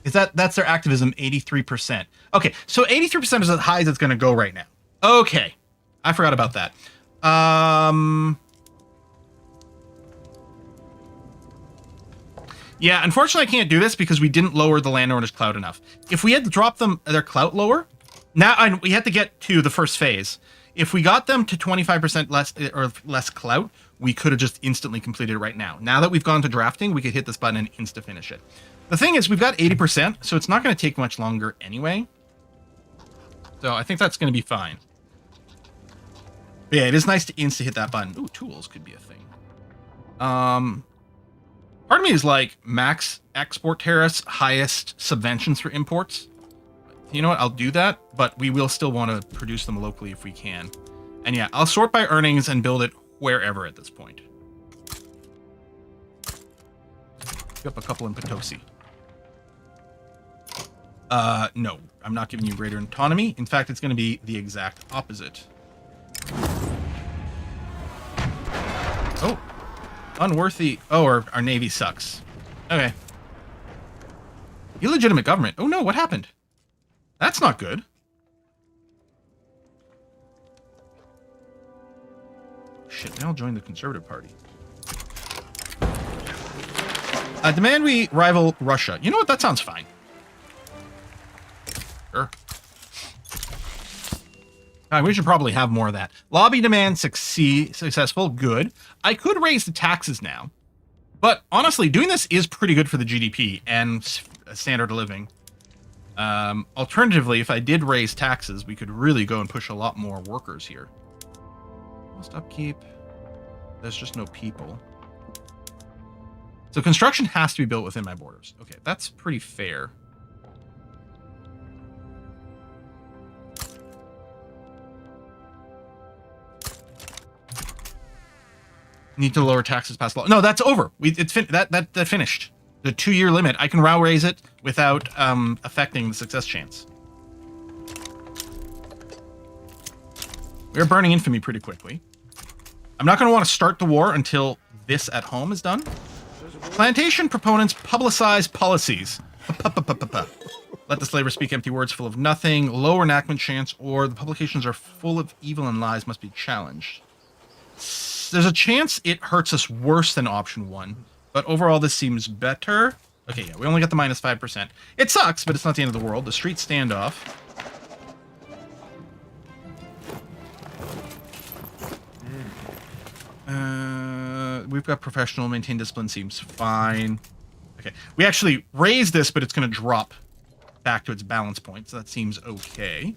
That's their activism, 83%. Okay, so 83% is as high as it's going to go right now. Okay. I forgot about that. Yeah, unfortunately I can't do this because we didn't lower the landowners' clout enough. If we had dropped them their clout lower, now we had to get to the first phase. If we got them to 25% less or less clout, we could have just instantly completed it right now. Now that we've gone to drafting, we could hit this button and insta-finish it. The thing is, we've got 80%, so it's not going to take much longer anyway. So I think that's going to be fine. But yeah, it is nice to insta-hit that button. Ooh, tools could be a thing. Part of me is like, max export tariffs, highest subventions for imports. You know what? I'll do that, but we will still want to produce them locally if we can. And yeah, I'll sort by earnings and build it wherever at this point. Pick up a couple in Potosi. No, I'm not giving you greater autonomy. In fact, it's going to be the exact opposite. Oh, unworthy. Oh, our navy sucks. Okay. Illegitimate government. Oh no, what happened? That's not good. Shit, now I'll join the Conservative Party. Demand we rival Russia. You know what? That sounds fine. Sure. We should probably have more of that. Lobby demand successful. Good. I could raise the taxes now. But honestly, doing this is pretty good for the GDP and standard of living. Alternatively, if I did raise taxes, we could really go and push a lot more workers here. Most upkeep. There's just no people. So construction has to be built within my borders. Okay, that's pretty fair. Need to lower taxes past law. No, that's over. That finished. The 2-year limit. I can now raise it without affecting the success chance. We're burning infamy pretty quickly. I'm not going to want to start the war until this at home is done. Plantation proponents publicize policies. Let the slaver speak empty words full of nothing. Lower enactment chance, or the publications are full of evil and lies must be challenged. There's a chance it hurts us worse than option 1, but overall this seems better. Okay, yeah, we only got the minus 5%. It sucks, but it's not the end of the world. The street standoff. We've got professional, maintain discipline seems fine. Okay, we actually raised this, but it's going to drop back to its balance point, so that seems okay.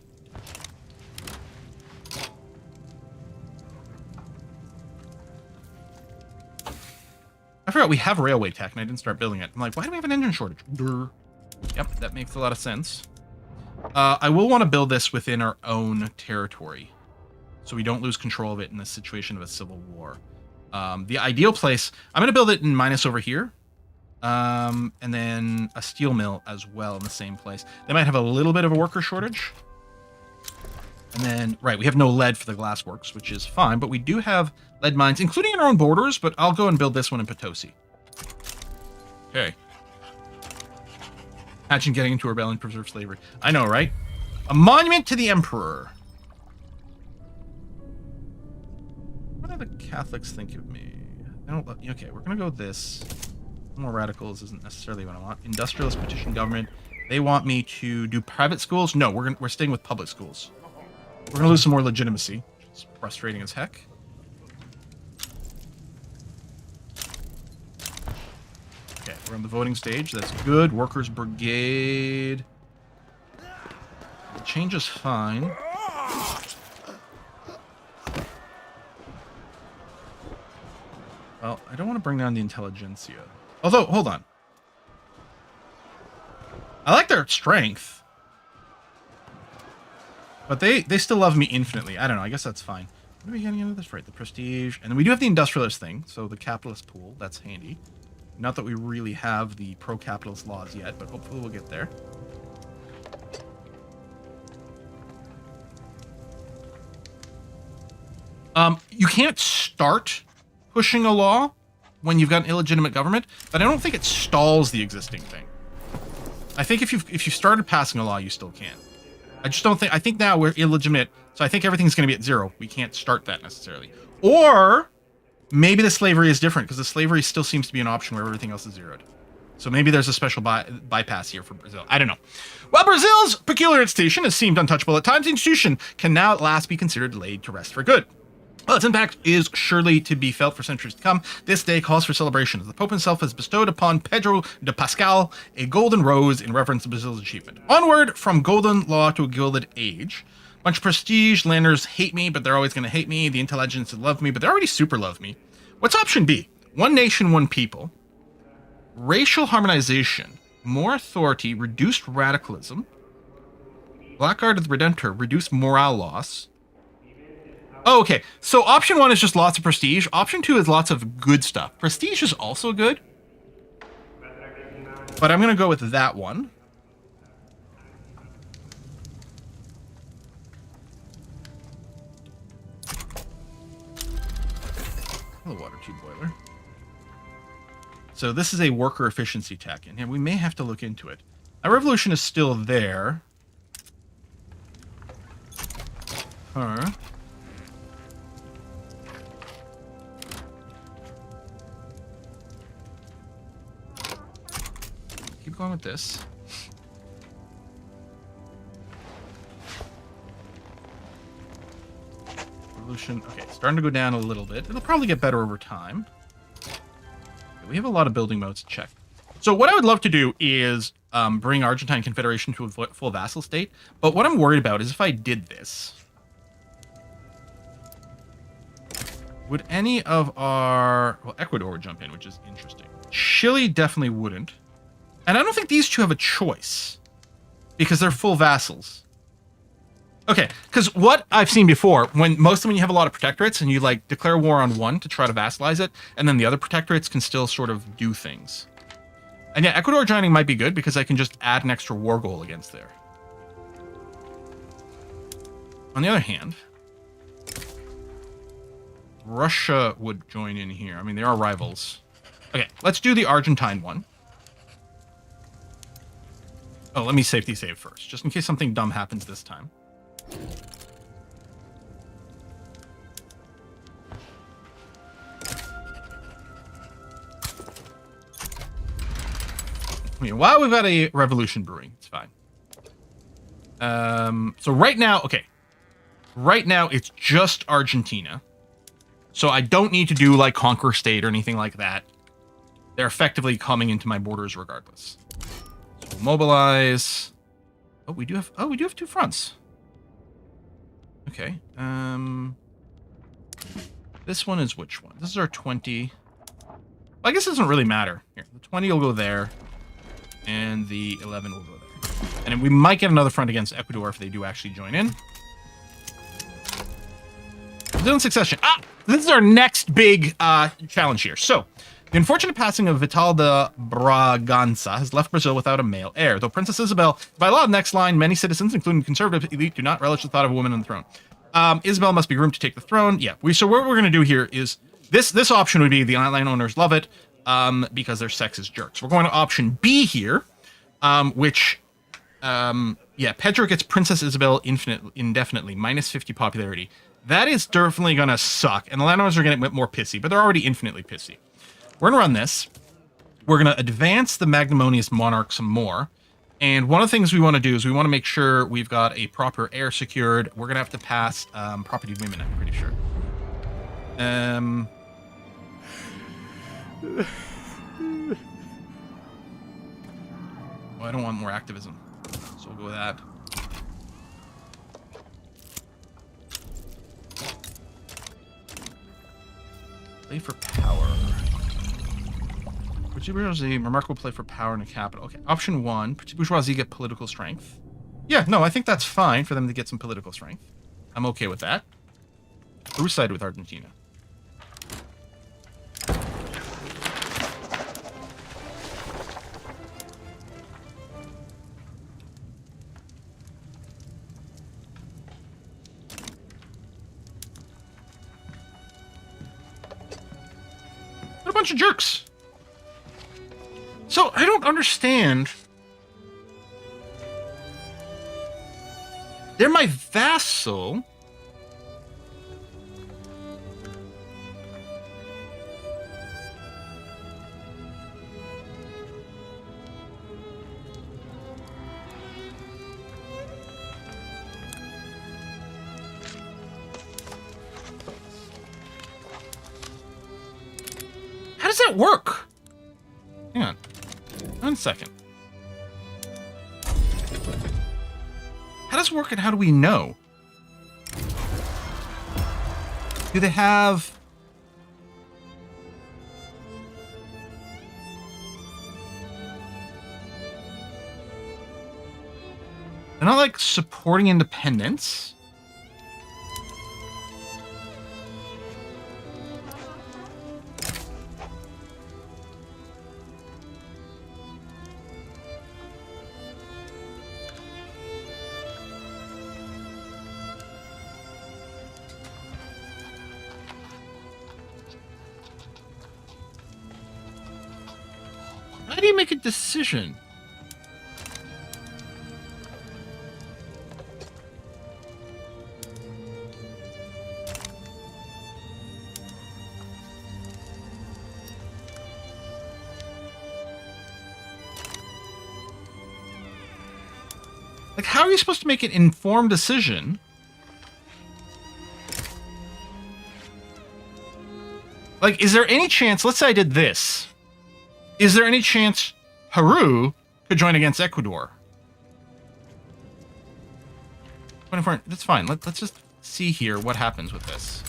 I forgot we have railway tech, and I didn't start building it. I'm like, why do we have an engine shortage? Durr. Yep, that makes a lot of sense. I will want to build this within our own territory, so we don't lose control of it in the situation of a civil war. The ideal place, I'm going to build it in minus over here, and then a steel mill as well in the same place. They might have a little bit of a worker shortage. And then, right, we have no lead for the glassworks, which is fine, but we do have lead mines, including in our own borders, but I'll go and build this one in Potosi. Okay. Imagine getting into a rebellion to preserve slavery. I know, right? A monument to the emperor. What do the Catholics think of me? I don't. Okay, we're gonna go with this. More radicals isn't necessarily what I want. Industrialist petition government. They want me to do private schools. No, we're staying with public schools. We're gonna lose some more legitimacy, which is frustrating as heck. Okay, we're on the voting stage. That's good. Workers' brigade. The change is fine. Well, I don't want to bring down the intelligentsia. Although, hold on. I like their strength. But they still love me infinitely. I don't know. I guess that's fine. What are we getting into this? Right, the prestige. And then we do have the industrialist thing. So the capitalist pool. That's handy. Not that we really have the pro-capitalist laws yet, but hopefully we'll get there. You can't start pushing a law when you've got an illegitimate government, but I don't think it stalls the existing thing. I think if you started passing a law, you still can. I just don't think... I think now we're illegitimate, so I think everything's going to be at 0. We can't start that necessarily. Or maybe the slavery is different, because the slavery still seems to be an option where everything else is zeroed. So maybe there's a special bypass here for Brazil. I don't know. While Brazil's peculiar institution has seemed untouchable at times, the institution can now at last be considered laid to rest for good. While its impact is surely to be felt for centuries to come, this day calls for celebration, as the Pope himself has bestowed upon Pedro de Pascal a golden rose in reverence to Brazil's achievement. Onward from golden law to a gilded age. Bunch of prestige, landers hate me, but they're always going to hate me. The intelligents love me, but they already super love me. What's option B? One nation, one people. Racial harmonization. More authority, reduced radicalism. Blackguard of the Redemptor, reduce morale loss. Oh, okay. So option 1 is just lots of prestige. Option 2 is lots of good stuff. Prestige is also good. But I'm going to go with that one. The water tube boiler. So this is a worker efficiency tech, and we may have to look into it. Our revolution is still there. Huh. Keep going with this. Revolution. Okay, it's starting to go down a little bit. It'll probably get better over time. Okay, we have a lot of building modes to check. So what I would love to do is bring Argentine Confederation to a full vassal state. But what I'm worried about is if I did this, would any of our... Well, Ecuador would jump in, which is interesting. Chile definitely wouldn't. And I don't think these two have a choice because they're full vassals. Okay, because what I've seen before, when you have a lot of protectorates and you like declare war on one to try to vassalize it, and then the other protectorates can still sort of do things. And yeah, Ecuador joining might be good because I can just add an extra war goal against there. On the other hand, Russia would join in here. I mean, they are rivals. Okay, let's do the Argentine one. Oh, let me safety save first, just in case something dumb happens this time. I mean, while we've got a revolution brewing, it's fine. So right now, okay. Right now, it's just Argentina. So I don't need to do, like, Conquer State or anything like that. They're effectively coming into my borders regardless. So we'll mobilize. Oh, we do have two fronts. Okay. This one is which one? This is our 20. I guess it doesn't really matter. Here, the 20 will go there. And the 11 will go there. And then we might get another front against Ecuador if they do actually join in. Brazilian succession. Ah! This is our next big challenge here. So, the unfortunate passing of Vital de Braganza has left Brazil without a male heir. Though Princess Isabel, by law, next line, many citizens, including the conservative elite, do not relish the thought of a woman on the throne. Isabel must be groomed to take the throne. Yeah, so what we're going to do here is, this option would be the landowners love it, because their sex is jerks. We're going to option B here, which, yeah, Pedro gets Princess Isabel indefinitely, minus 50 popularity. That is definitely going to suck, and the landowners are going to get more pissy, but they're already infinitely pissy. We're going to run this. We're going to advance the Magnanimous Monarch some more, and one of the things we want to do is we want to make sure we've got a proper heir secured. We're going to have to pass property women, I'm pretty sure. Well, I don't want more activism, so we'll go with that. Play for power. Petit bourgeoisie, remarkable play for power in a capital. Okay, option 1, petit bourgeoisie get political strength. Yeah, no, I think that's fine for them to get some political strength. I'm okay with that. Who's side with Argentina? They're a bunch of jerks. So, I don't understand. They're my vassal. How does that work? Hang on. 1 second. How does it work and how do we know? Do they have... They're not like supporting independence. How do you make a decision? Like, how are you supposed to make an informed decision? Like, is there any chance, let's say I did this. Is there any chance Peru could join against Ecuador? 24, that's fine. Let's just see here what happens with this.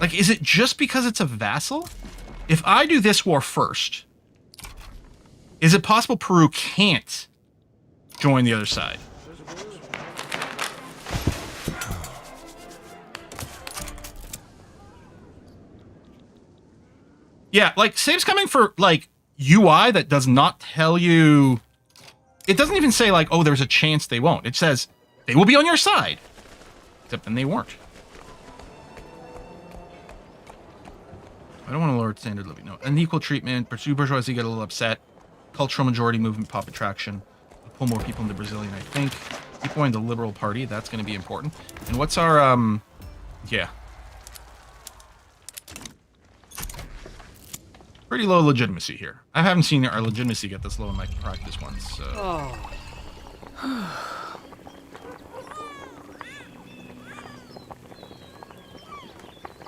Like, is it just because it's a vassal? If I do this war first, is it possible Peru can't join the other side? Yeah, like, save's coming for, like, UI that does not tell you... It doesn't even say, like, oh, there's a chance they won't. It says, they will be on your side. Except then they weren't. I don't want to lower standard living. No, unequal treatment. Pursue bourgeoisie, get a little upset. Cultural majority movement, pop attraction. Pull more people into Brazilian, I think. People in the Liberal Party, that's going to be important. And what's our, yeah. Pretty low legitimacy here. I haven't seen our legitimacy get this low in my practice ones, so...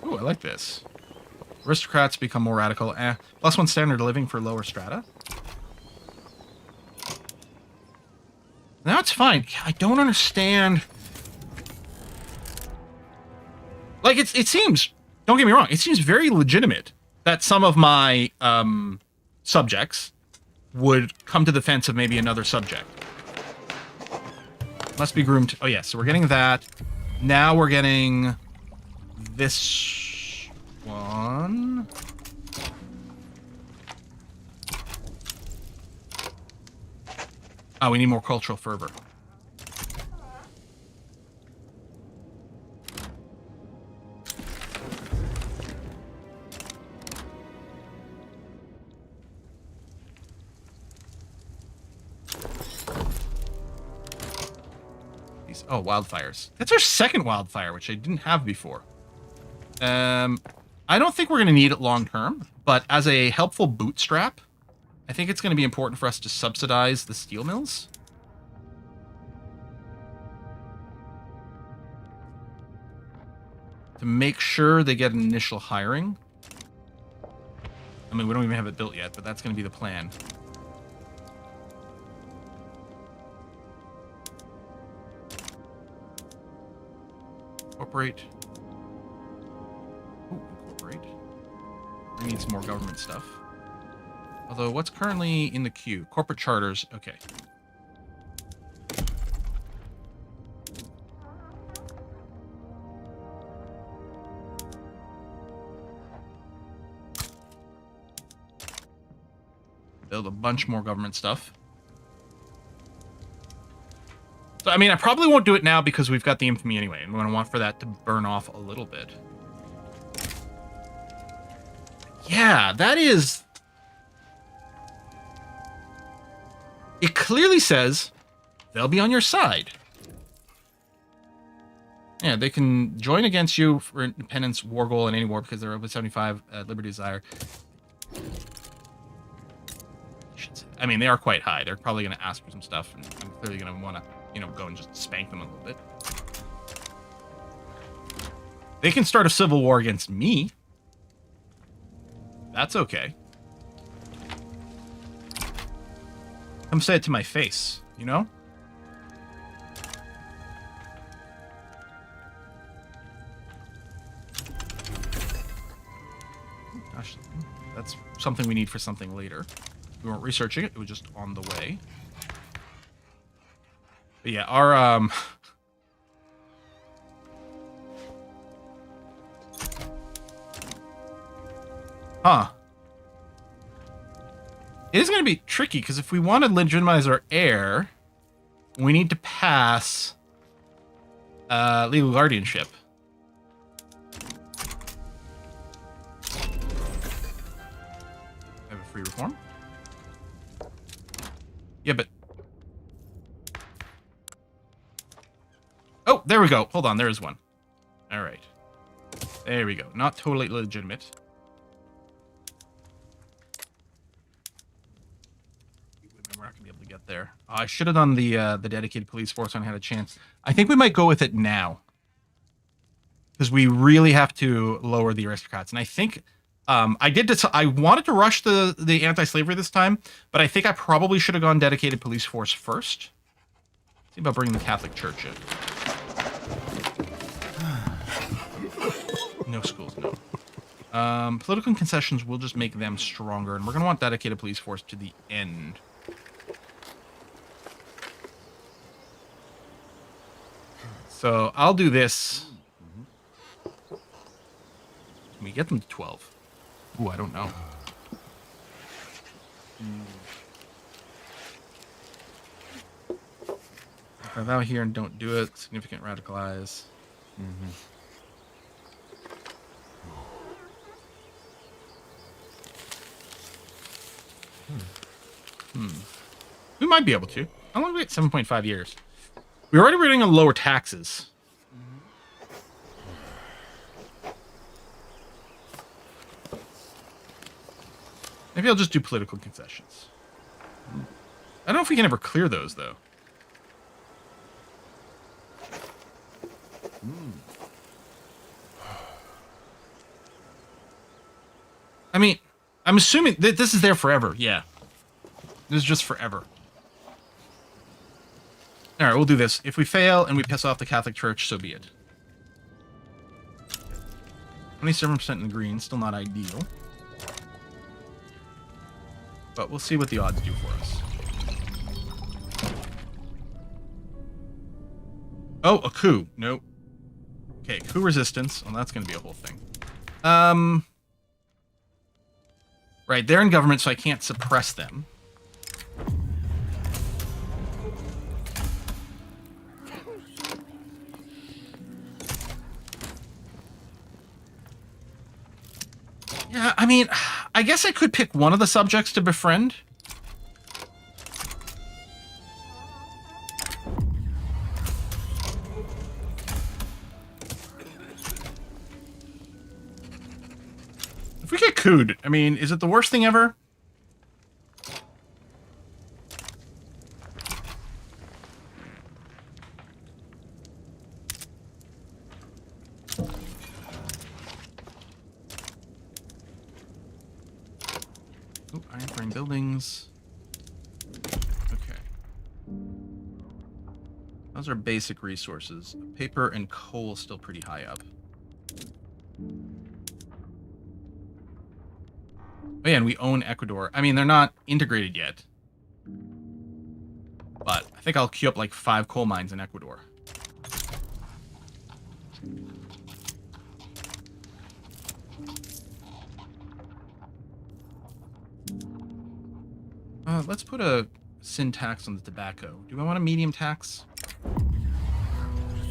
Ooh, I like this. Aristocrats become more radical. +1 standard of living for lower strata. Now it's fine. I don't understand. Like, it seems... Don't get me wrong. It seems very legitimate that some of my subjects would come to the defense of maybe another subject. Must be groomed. Oh, yeah. So we're getting that. Now we're getting this one. Oh, we need more cultural fervor. Oh, wildfires. That's our second wildfire, which I didn't have before. I don't think we're going to need it long term, but as a helpful bootstrap, I think it's going to be important for us to subsidize the steel mills. To make sure they get an initial hiring. I mean, we don't even have it built yet, but that's going to be the plan. Incorporate. Ooh, incorporate. We need some more government stuff. Although, what's currently in the queue? Corporate charters. Okay. Build a bunch more government stuff. So, I mean, I probably won't do it now because we've got the infamy anyway, and we're going to want for that to burn off a little bit. Yeah, that is... It clearly says they'll be on your side. Yeah, they can join against you for independence, war goal, in any war because they're over 75 liberty desire. I mean, they are quite high. They're probably going to ask for some stuff, and I'm clearly going to want to, you know, go and just spank them a little bit. They can start a civil war against me. That's okay. Come say it to my face, you know? Gosh, that's something we need for something later. We weren't researching it. It was just on the way. But yeah, our huh. It is going to be tricky because if we want to legitimize our heir, we need to pass legal guardianship. Have a free reform? Yeah, but... Oh, there we go. Hold on, there is one. All right. There we go. Not totally legitimate. We're not going to be able to get there. I should have done the dedicated police force when I had a chance. I think we might go with it now. Because we really have to lower the aristocrats. And I think... I wanted to rush the anti-slavery this time, but I think I probably should have gone dedicated police force first. See about bringing the Catholic Church in. No schools, no. Political concessions will just make them stronger, and we're going to want dedicated police force to the end. So I'll do this. Can we get them to 12? Ooh, I don't know. If I vow here and don't do it, significant radicalize. We might be able to. How long do we get? 7.5 years. We're already running on lower taxes. Maybe I'll just do political concessions. I don't know if we can ever clear those, though. I mean, I'm assuming that this is there forever. Yeah. This is just forever. All right, we'll do this. If we fail and we piss off the Catholic Church, so be it. 27% in the green, still not ideal. But we'll see what the odds do for us. Oh, a coup. Nope. Okay, coup resistance. Well, that's going to be a whole thing. Right, they're in government, so I can't suppress them. Yeah, I mean, I guess I could pick one of the subjects to befriend. If we get cooed, I mean, is it the worst thing ever? Oh, iron frame buildings. Okay. Those are basic resources. Paper and coal still pretty high up. Oh yeah, and we own Ecuador. I mean, they're not integrated yet. But I think I'll queue up like 5 coal mines in Ecuador. Let's put a sin tax on the tobacco. Do I want a medium tax?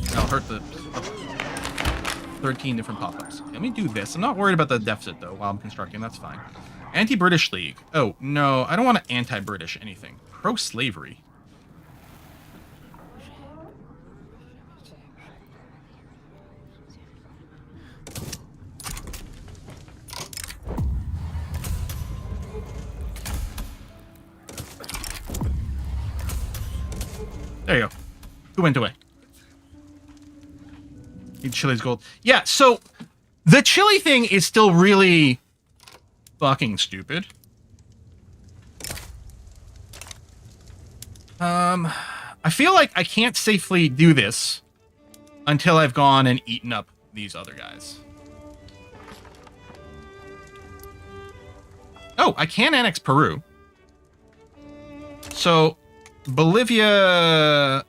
That'll hurt the 13 different pop-ups. Let me do this. I'm not worried about the deficit, though, while I'm constructing. That's fine. Anti-British League. Oh, no. I don't want to anti-British anything. Pro-slavery. There you go. Who went away? Need Chile's gold. Yeah, so the Chile thing is still really fucking stupid. I feel like I can't safely do this until I've gone and eaten up these other guys. Oh, I can annex Peru. So, Bolivia...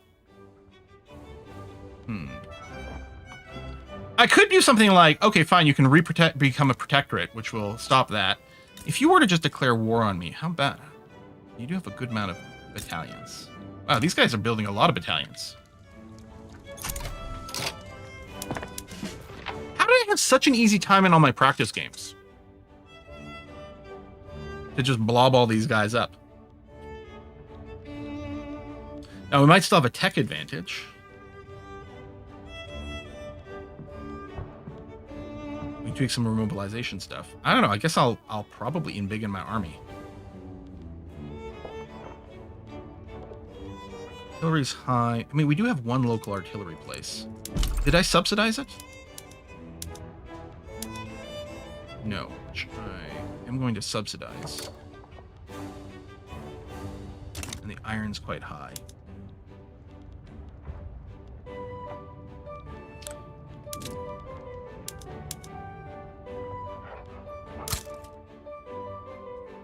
I could do something like, okay, fine, you can become a protectorate, which will stop that. If you were to just declare war on me, how bad? You do have a good amount of battalions. Wow, these guys are building a lot of battalions. How did I have such an easy time in all my practice games? To just blob all these guys up. Now, we might still have a tech advantage. We tweak some mobilization stuff. I don't know. I guess I'll probably embiggen my army. Artillery's high. I mean, we do have one local artillery place. Did I subsidize it? No. Which I am going to subsidize. And the iron's quite high.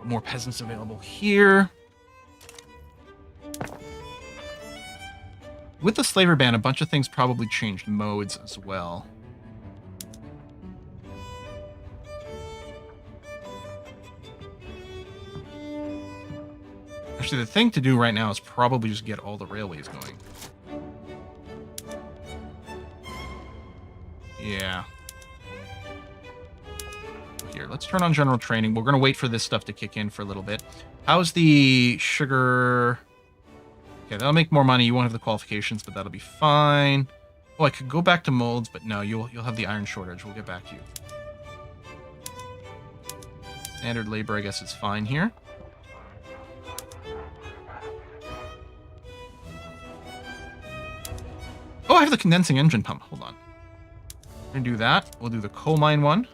More peasants available here. With the slavery ban, a bunch of things probably changed modes as well. Actually, the thing to do right now is probably just get all the railways going. Yeah. Here, let's turn on general training. We're going to wait for this stuff to kick in for a little bit. How's the sugar? Okay, that'll make more money. You won't have the qualifications, but that'll be fine. Oh, I could go back to molds, but no, you'll have the iron shortage. We'll get back to you. Standard labor, I guess, is fine here. Oh, I have the condensing engine pump. Hold on. We're going to do that. We'll do the coal mine one.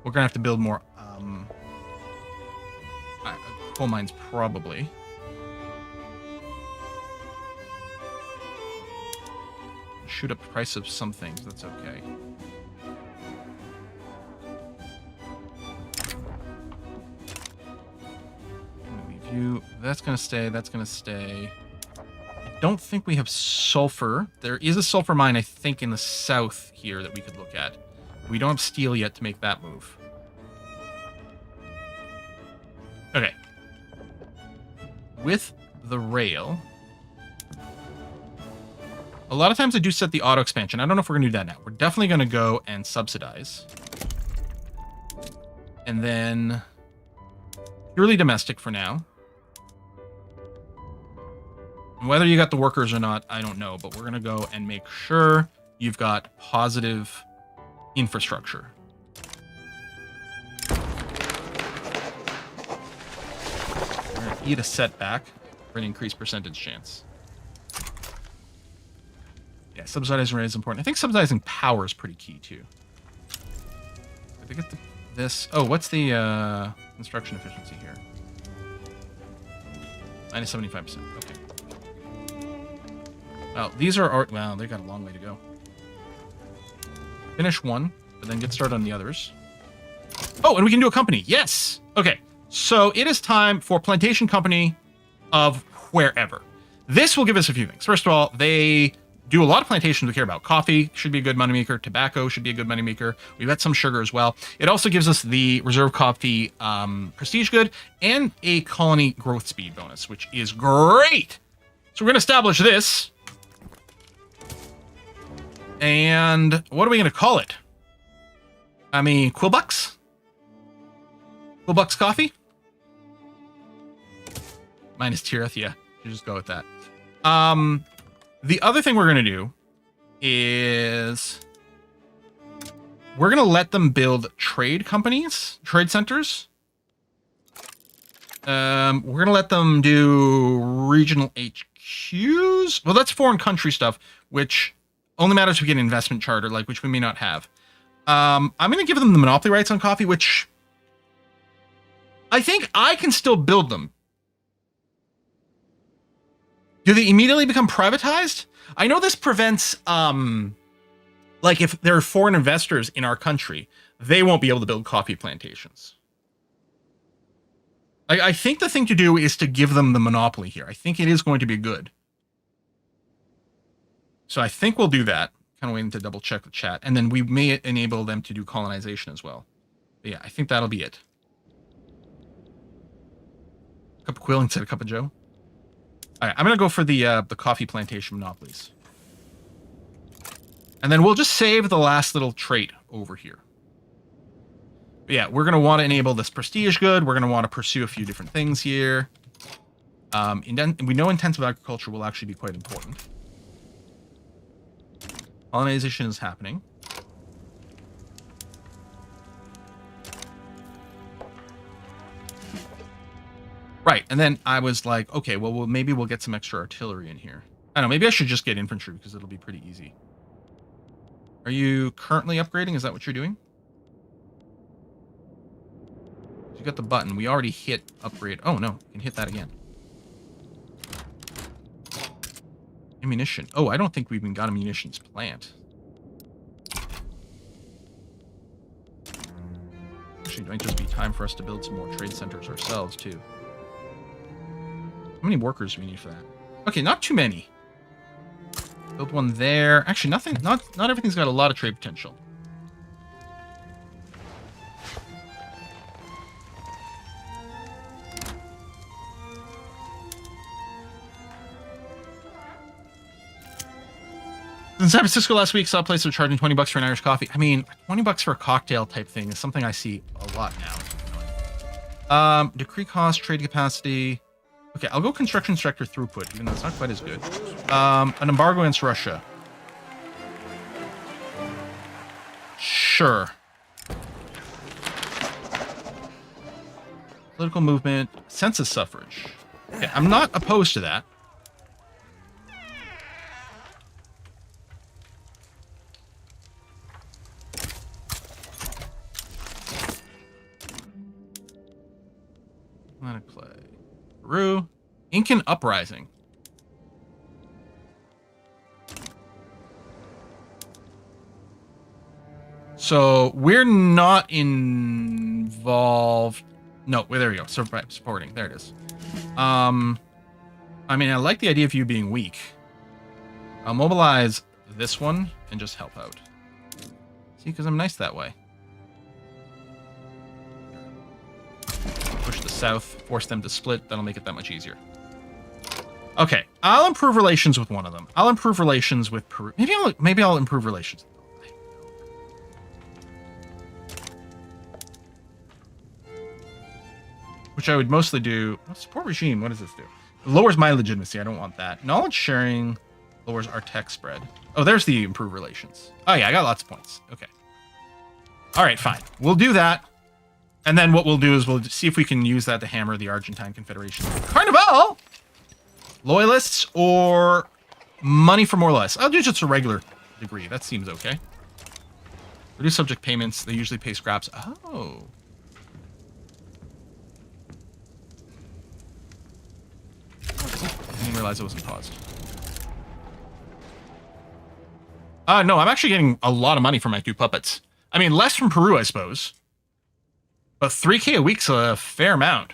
We're going to have to build more coal mines, probably. Shoot up the price of some things. That's okay. Leave you. That's going to stay. That's going to stay. I don't think we have sulfur. There is a sulfur mine, I think, in the south here that we could look at. We don't have steel yet to make that move. Okay. With the rail, a lot of times I do set the auto expansion. I don't know if we're going to do that now. We're definitely going to go and subsidize. And then purely domestic for now. And whether you got the workers or not, I don't know. But we're going to go and make sure you've got positive infrastructure. We're going to eat a setback for an increased percentage chance. Yeah, subsidizing rate is important. I think subsidizing power is pretty key too. I think it's this. Oh, what's the construction efficiency here? Minus 75%. Okay. Well, these are wow, they got a long way to go. Finish one, but then get started on the others. Oh, and we can do a company. Yes. Okay. So it is time for plantation company of wherever. This will give us a few things. First of all, they do a lot of plantations we care about. Coffee should be a good moneymaker. Tobacco should be a good moneymaker. We've got some sugar as well. It also gives us the reserve coffee prestige good and a colony growth speed bonus, which is great. So we're going to establish this. And what are we going to call it? I mean, Quillbucks? Quillbucks coffee? Minus Tirith, yeah. You just go with that. The other thing we're going to do is we're going to let them build trade companies, trade centers. We're going to let them do regional HQs. Well, that's foreign country stuff, which only matters if we get an investment charter, like which we may not have. I'm going to give them the monopoly rights on coffee, which I think I can still build them. Do they immediately become privatized? I know this prevents, like if there are foreign investors in our country, they won't be able to build coffee plantations. I think the thing to do is to give them the monopoly here. I think it is going to be good. So I think we'll do that. Kind of waiting to double check the chat. And then we may enable them to do colonization as well. But yeah, I think that'll be it. Cup of Quill instead of Cup of Joe. All right, I'm going to go for the coffee plantation monopolies. And then we'll just save the last little trait over here. But yeah, we're going to want to enable this prestige good. We're going to want to pursue a few different things here. We know intensive agriculture will actually be quite important. Colonization is happening. Right, and then I was like, okay, well, maybe we'll get some extra artillery in here. I don't know, maybe I should just get infantry because it'll be pretty easy. Are you currently upgrading? Is that what you're doing? You got the button. We already hit upgrade. Oh, no. You can hit that again. Ammunition. Oh, I don't think we've even got a munitions plant. Actually, it might just be time for us to build some more trade centers ourselves, too. How many workers do we need for that? Okay, not too many. Build one there. Actually, nothing. Not everything's got a lot of trade potential. In San Francisco last week, saw a place that was charging $20 for an Irish coffee. I mean, $20 for a cocktail type thing is something I see a lot now. Decree cost, trade capacity. Okay, I'll go construction sector throughput, even though it's not quite as good. An embargo against Russia. Sure. Political movement, census suffrage. Okay, I'm not opposed to that. Atlantic play. Peru. Incan uprising. So we're not involved. No, well, there we go. Supporting. There it is. I mean, I like the idea of you being weak. I'll mobilize this one and just help out. See, because I'm nice that way. Push the south, force them to split. That'll make it that much easier. Okay, I'll improve relations with one of them. I'll improve relations with Peru. Maybe I'll improve relations. Which I would mostly do. Support regime. What does this do? It lowers my legitimacy. I don't want that. Knowledge sharing lowers our tech spread. Oh, there's the improve relations. Oh yeah, I got lots of points. Okay. All right, fine. We'll do that. And then what we'll do is we'll see if we can use that to hammer the Argentine Confederation. Carnival! Loyalists or money for more or less. I'll do just a regular degree. That seems okay. Reduce subject payments. They usually pay scraps. Oh. I didn't realize it wasn't paused. No, I'm actually getting a lot of money from my two puppets. I mean, less from Peru, I suppose. But 3K a week's a fair amount.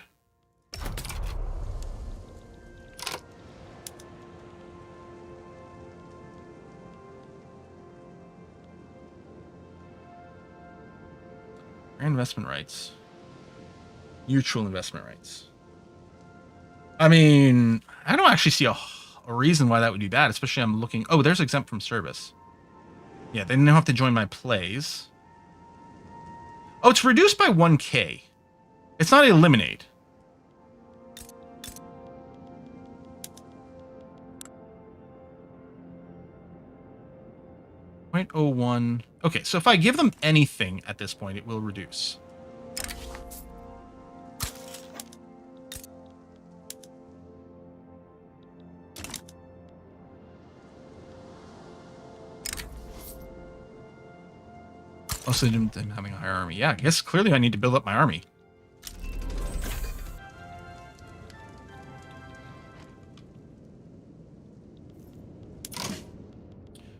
Investment rights. Mutual investment rights. I mean, I don't actually see a reason why that would be bad, especially I'm looking... Oh, there's exempt from service. Yeah, they don't have to join my plays. Oh, it's reduced by 1K. It's not eliminate. .01. Okay, so if I give them anything at this point, it will reduce. Also, them having a higher army. Yeah, I guess clearly I need to build up my army.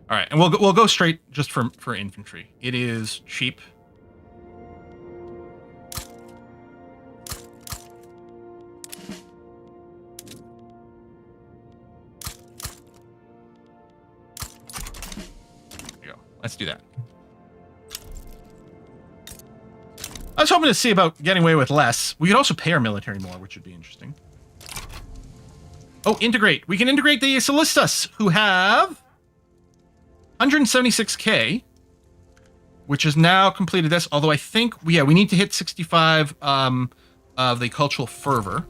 All right, and we'll go straight just for infantry. It is cheap. Let's do that. I was hoping to see about getting away with less. We could also pay our military more, which would be interesting. Oh, integrate. We can integrate the Solistas, who have 176k, which has now completed this. Although I think, yeah, we need to hit 65 of the cultural fervor.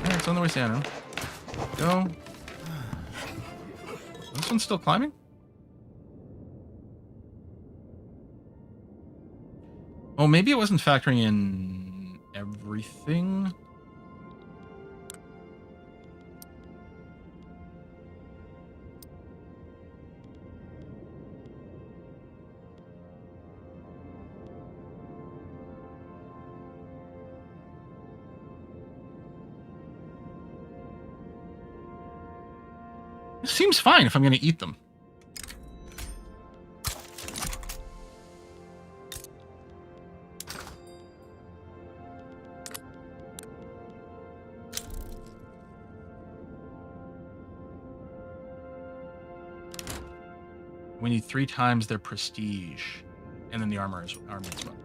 Yeah, it's on the way down. Go. This one's still climbing? Oh, maybe it wasn't factoring in everything. It seems fine if I'm going to eat them. We need 3 times their prestige, and then the army as well.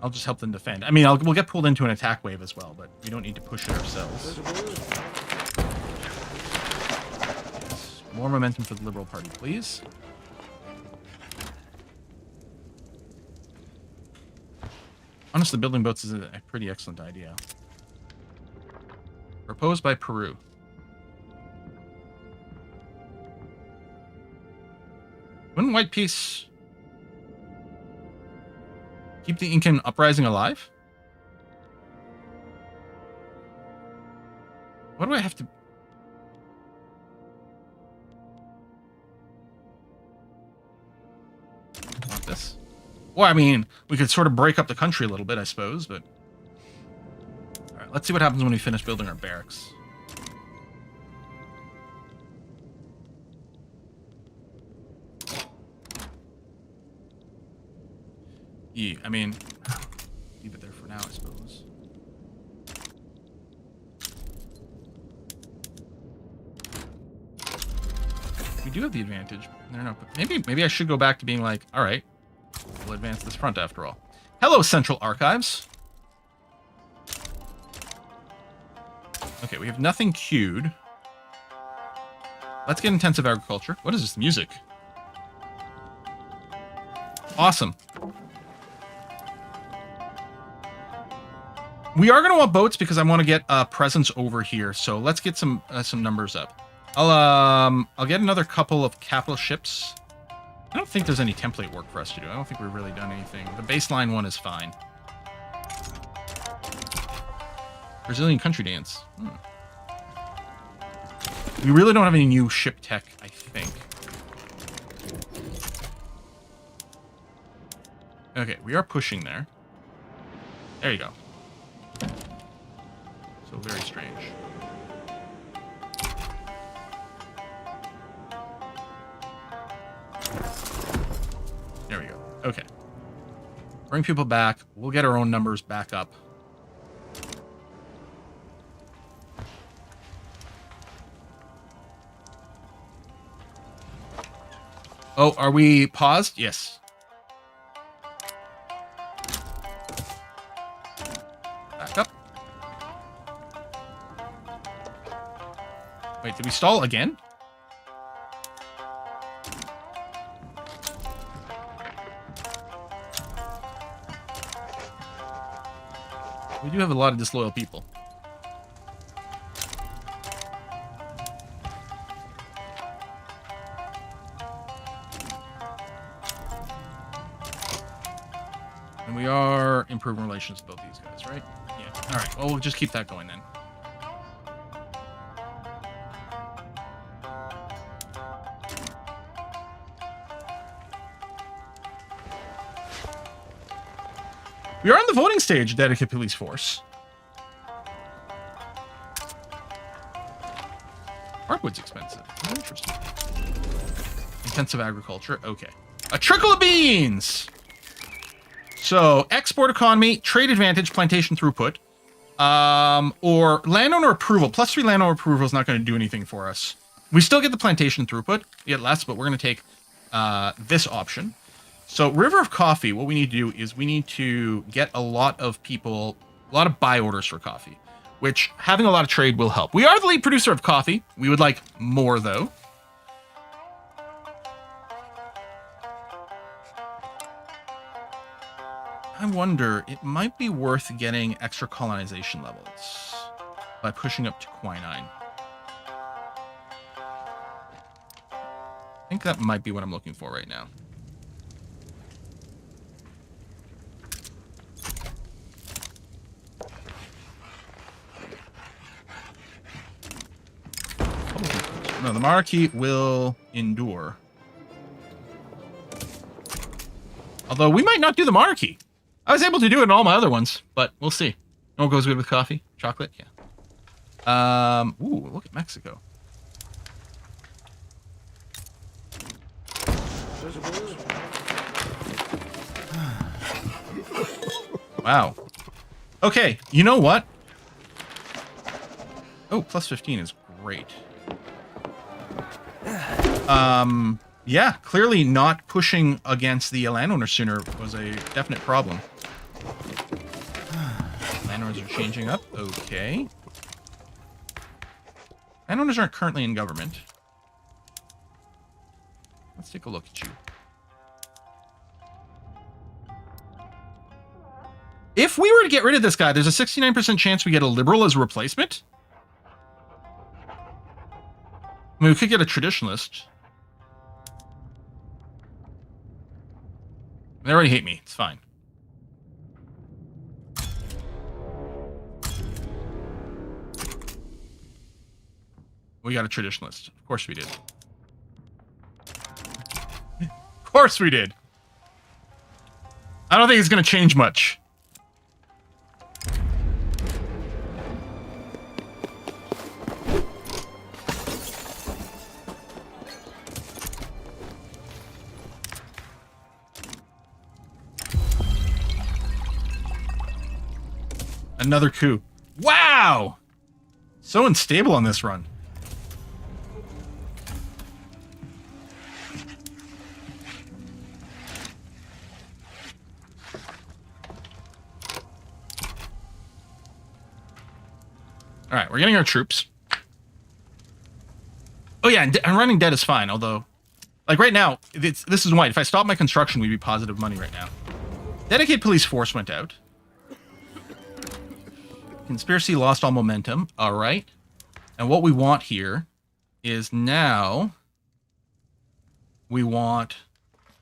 I'll just help them defend. I mean, we'll get pulled into an attack wave as well, but we don't need to push it ourselves. More momentum for the Liberal Party, please. Honestly, building boats is a pretty excellent idea. Proposed by Peru. Wouldn't White Peace keep the Incan uprising alive? What do I have to... Want this? Well, I mean, we could sort of break up the country a little bit, I suppose, but... Alright, let's see what happens when we finish building our barracks. Yeah, I mean, leave it there for now, I suppose. We do have the advantage. I don't know, but maybe I should go back to being like, all right, we'll advance this front after all. Hello, Central Archives. Okay, we have nothing queued. Let's get intensive agriculture. What is this music? Awesome. We are going to want boats because I want to get presence over here. So let's get some numbers up. I'll get another couple of capital ships. I don't think there's any template work for us to do. I don't think we've really done anything. The baseline one is fine. Brazilian country dance. We really don't have any new ship tech, I think. Okay, we are pushing there. There you go. So very strange. There we go. Okay. Bring people back. We'll get our own numbers back up. Oh, are we paused? Yes. Back up. Wait, did we stall again? We do have a lot of disloyal people. And we are improving relations with both these guys, right? Yeah. All right. Well, we'll just keep that going then. We are in the voting stage, dedicated police force. Hardwood's expensive. Interesting. Intensive agriculture. Okay. A trickle of beans! So, export economy, trade advantage, plantation throughput, or landowner approval. +3 landowner approval is not going to do anything for us. We still get the plantation throughput. We get less, but we're going to take this option. So, River of Coffee, what we need to do is we need to get a lot of people, a lot of buy orders for coffee, which having a lot of trade will help. We are the lead producer of coffee. We would like more, though. I wonder, it might be worth getting extra colonization levels by pushing up to quinine. I think that might be what I'm looking for right now. No, the monarchy will endure. Although we might not do the monarchy. I was able to do it in all my other ones, but we'll see. No one goes good with coffee? Chocolate? Yeah. Ooh, look at Mexico. Wow. Okay, you know what? Oh, +15 is great. Yeah, clearly not pushing against the landowner sooner was a definite problem. Landowners are changing up. Okay. Landowners aren't currently in government. Let's take a look at you. If we were to get rid of this guy, there's a 69% chance we get a liberal as a replacement. I mean, we could get a traditionalist. They already hate me. It's fine. We got a traditionalist. Of course we did. Of course we did. I don't think it's going to change much. Another coup. Wow! So unstable on this run. Alright, we're getting our troops. Oh yeah, and running debt is fine, although... Like right now, this is white. If I stop my construction, we'd be positive money right now. Dedicated police force went out. Conspiracy lost all momentum. All right. And what we want here is now we want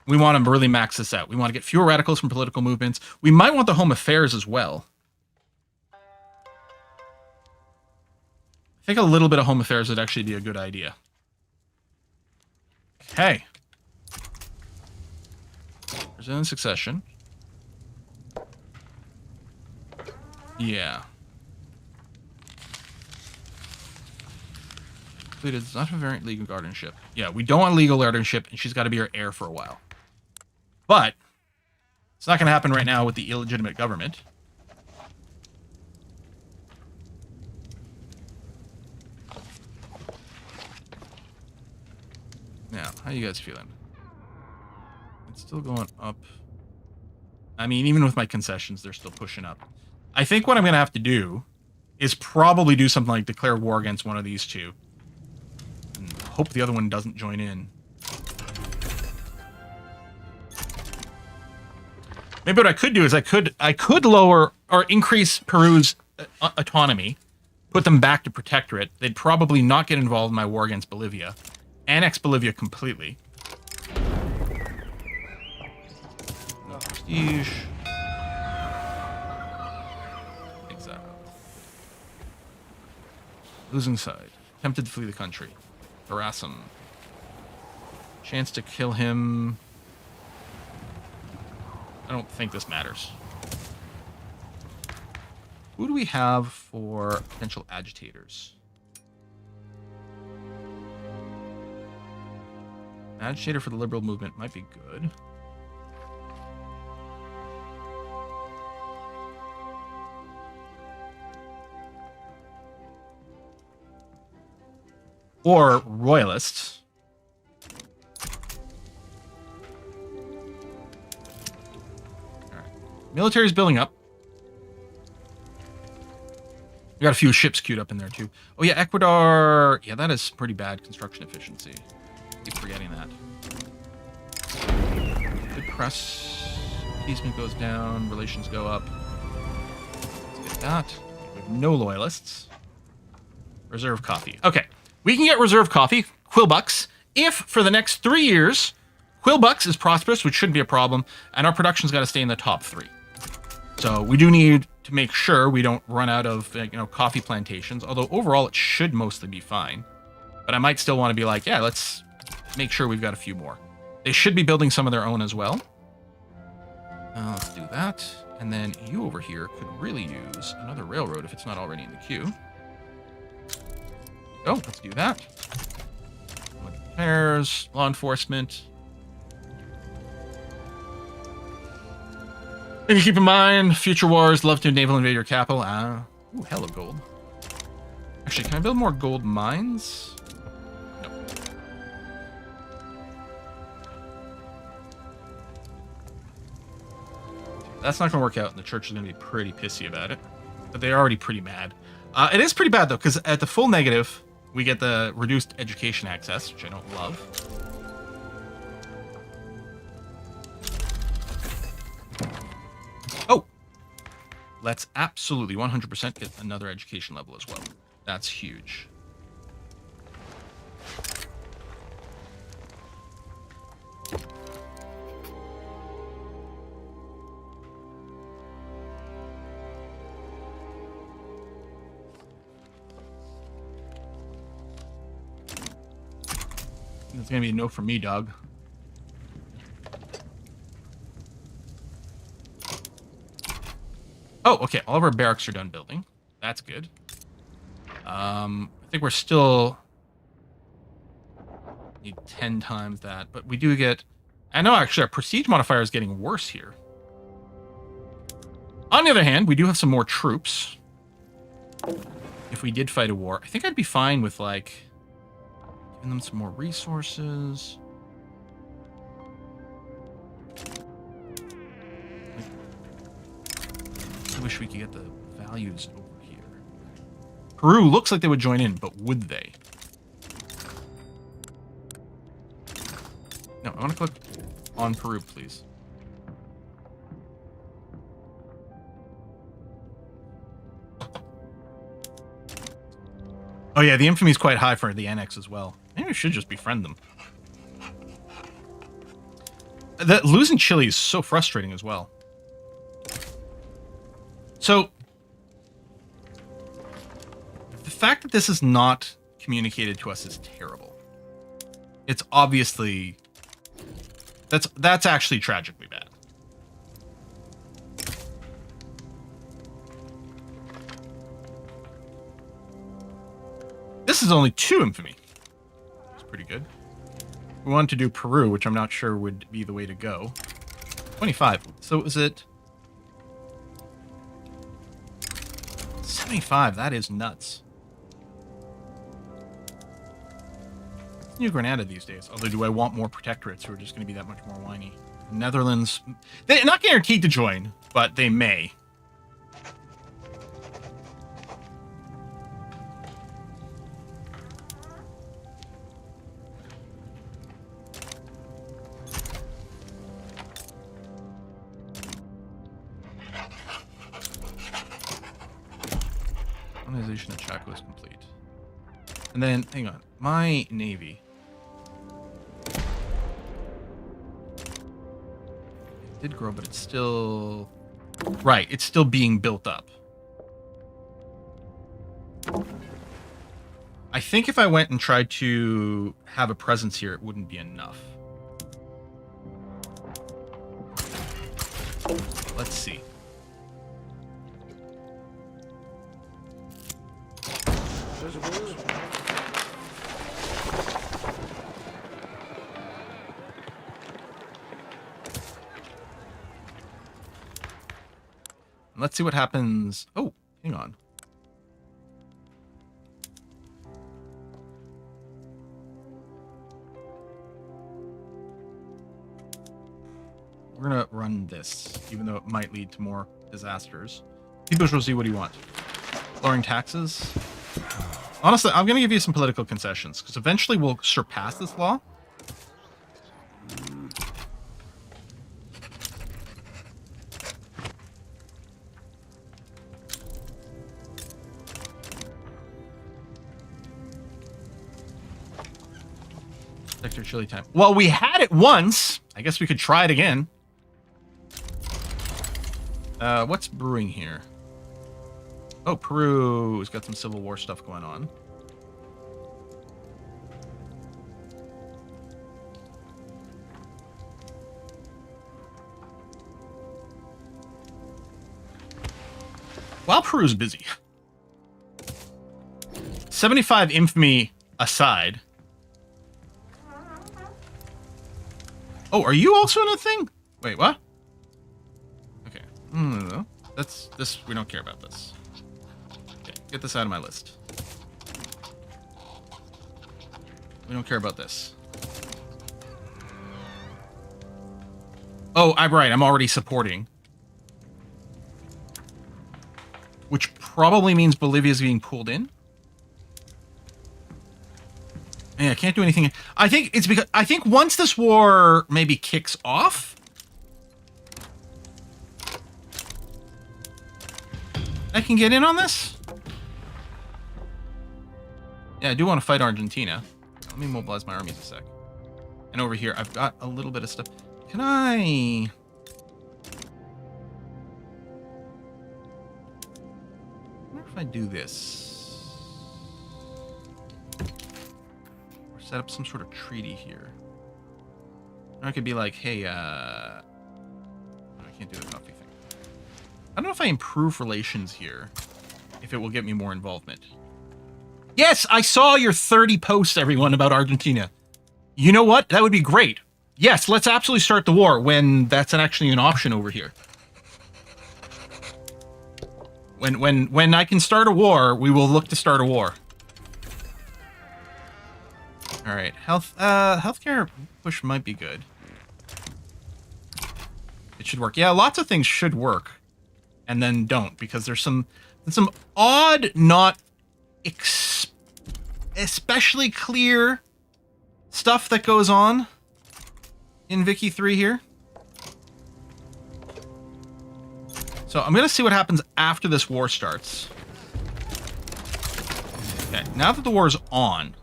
to really max this out. We want to get fewer radicals from political movements. We might want the home affairs as well. I think a little bit of home affairs would actually be a good idea. Okay. Brazilian succession. Yeah. Does not have a variant legal guardianship. Yeah, we don't want legal guardianship, and she's got to be our heir for a while. But it's not going to happen right now with the illegitimate government. Now, how you guys feeling? It's still going up. I mean, even with my concessions, they're still pushing up. I think what I'm going to have to do is probably do something like declare war against one of these two. And hope the other one doesn't join in. Maybe what I could do is I could lower or increase Peru's autonomy, put them back to protectorate. They'd probably not get involved in my war against Bolivia. Annex Bolivia completely. No prestige. Exile. Losing side. Tempted to flee the country. Harass him. Chance to kill him. I don't think this matters. Who do we have for potential agitators? Agitator for the liberal movement might be good. Or royalists. All right. Military's building up. We got a few ships queued up in there too. Oh yeah, Ecuador. Yeah, that is pretty bad construction efficiency. Keep forgetting that. Good press. Appeasement goes down. Relations go up. Let's get that. We have no loyalists. Reserve coffee. Okay. We can get reserve coffee, Quillbucks, if for the next 3 years, Quillbucks is prosperous, which shouldn't be a problem, and our production's got to stay in the top 3. So we do need to make sure we don't run out of coffee plantations, although overall it should mostly be fine. But I might still want to be like, yeah, let's make sure we've got a few more. They should be building some of their own as well. Let's do that. And then you over here could really use another railroad if it's not already in the queue. Oh, let's do that. Repairs, law enforcement. And you keep in mind, future wars love to naval invade your capital. Ooh, hella gold. Actually, can I build more gold mines? No. That's not going to work out, and the church is going to be pretty pissy about it. But they're already pretty mad. It is pretty bad, though, because at the full negative, we get the reduced education access, which I don't love. Oh! Let's absolutely 100% get another education level as well. That's huge. It's gonna be a no from me, dog. Oh, okay. All of our barracks are done building. That's good. I think we're still need 10 times that, but we do get. I know actually our prestige modifier is getting worse here. On the other hand, we do have some more troops. If we did fight a war, I think I'd be fine with like. Giving them some more resources. I wish we could get the values over here. Peru looks like they would join in, but would they? No, I want to click on Peru, please. Oh yeah, the infamy is quite high for the annex as well. Maybe we should just befriend them. Losing Chile is so frustrating as well. So, the fact that this is not communicated to us is terrible. It's obviously... That's actually tragically bad. This is only 2 infamy. It's pretty good. We wanted to do Peru, which I'm not sure would be the way to go. 25. So is it... 75. That is nuts. New Granada these days. Although, do I want more protectorates who are just going to be that much more whiny? Netherlands... They're not guaranteed to join, but they may. Colonization of Chaco is complete. And then, hang on. My navy... It did grow, but it's still... Right, it's still being built up. I think if I went and tried to have a presence here, it wouldn't be enough. Let's see. Let's see what happens. Oh, hang on. We're gonna run this, even though it might lead to more disasters. People will see what do you want. Lowering taxes. Honestly, I'm gonna give you some political concessions, because eventually we'll surpass this law. Sector chili time. Well, we had it once. I guess we could try it again. What's brewing here? Oh, Peru's got some Civil War stuff going on. While Peru's busy. 75 infamy aside. Oh, are you also in a thing? Wait, what? Okay. No. That's this. We don't care about this. Okay, get this out of my list. We don't care about this. Oh, I'm right. I'm already supporting. Which probably means Bolivia's being pulled in. Yeah, I can't do anything. I think it's because I think once this war maybe kicks off, I can get in on this. Yeah, I do want to fight Argentina. Let me mobilize my armies a sec. And over here, I've got a little bit of stuff. Can I? I wonder if I do this. Set up some sort of treaty here. Or I could be like, hey, I can't do the coffee thing. I don't know if I improve relations here, if it will get me more involvement. Yes, I saw your 30 posts, everyone, about Argentina. You know what? That would be great. Yes, let's absolutely start the war when that's actually an option over here. When I can start a war, we will look to start a war. All right, healthcare push might be good. It should work. Yeah, lots of things should work, and then don't, because there's some odd, not especially clear stuff that goes on in Vicky 3 here. So I'm gonna see what happens after this war starts. Okay, now that the war is on.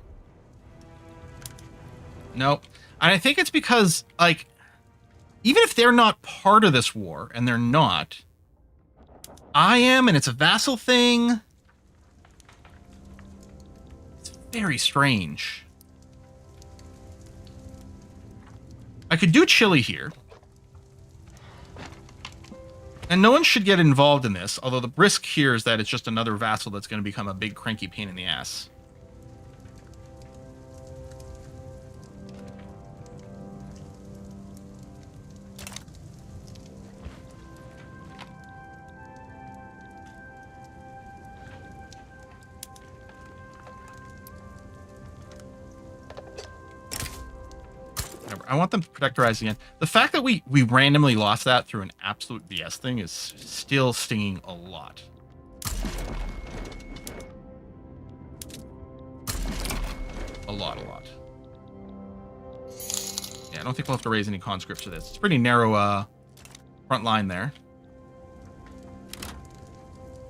Nope. And I think it's because, like, even if they're not part of this war, and they're not, I am, and it's a vassal thing. It's very strange. I could do Chile here. And no one should get involved in this, although the risk here is that it's just another vassal that's going to become a big cranky pain in the ass. I want them protectorized again. The fact that we randomly lost that through an absolute BS thing is still stinging a lot. A lot. Yeah, I don't think we'll have to raise any conscripts for this. It's a pretty narrow front line there.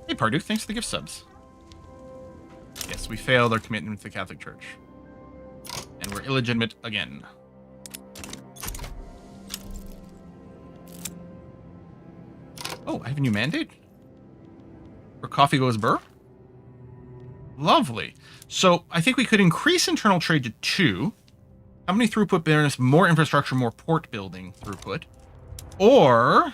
Hey, Pardue, thanks for the gift subs. Yes, we failed our commitment to the Catholic Church. And we're illegitimate again. Oh, I have a new mandate? Where coffee goes burr? Lovely. So, I think we could increase internal trade to 2. How many throughput business? More infrastructure, more port building throughput. Or,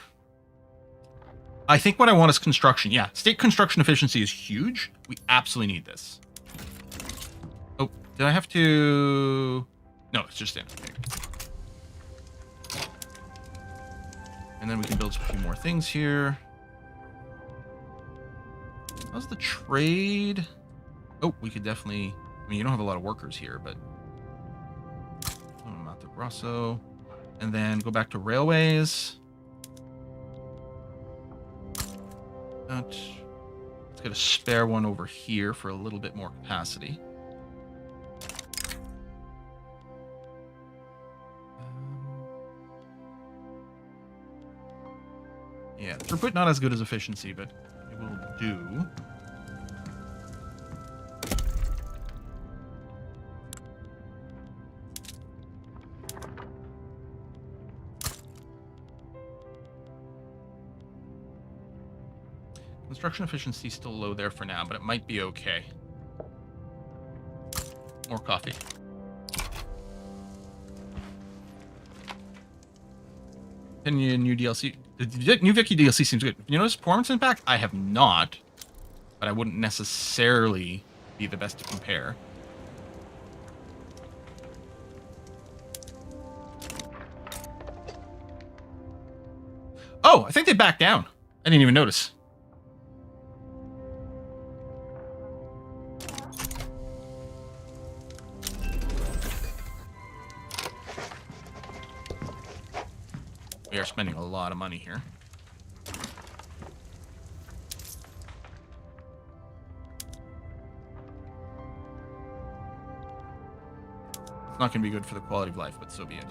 I think what I want is construction. Yeah, state construction efficiency is huge. We absolutely need this. did I have to... No, it's just in. Okay. And then we can build a few more things here. How's the trade? Oh, we could definitely... I mean, you don't have a lot of workers here, but... Mato Grosso. And then go back to railways. Let's get a spare one over here for a little bit more capacity. Yeah, throughput not as good as efficiency, but it will do. Construction efficiency is still low there for now, but it might be okay. More coffee. New DLC. The new Vicky DLC seems good. You notice performance impact? I have not, but I wouldn't necessarily be the best to compare. Oh, I think they backed down. I didn't even notice. We are spending a lot of money here. It's not going to be good for the quality of life, but so be it.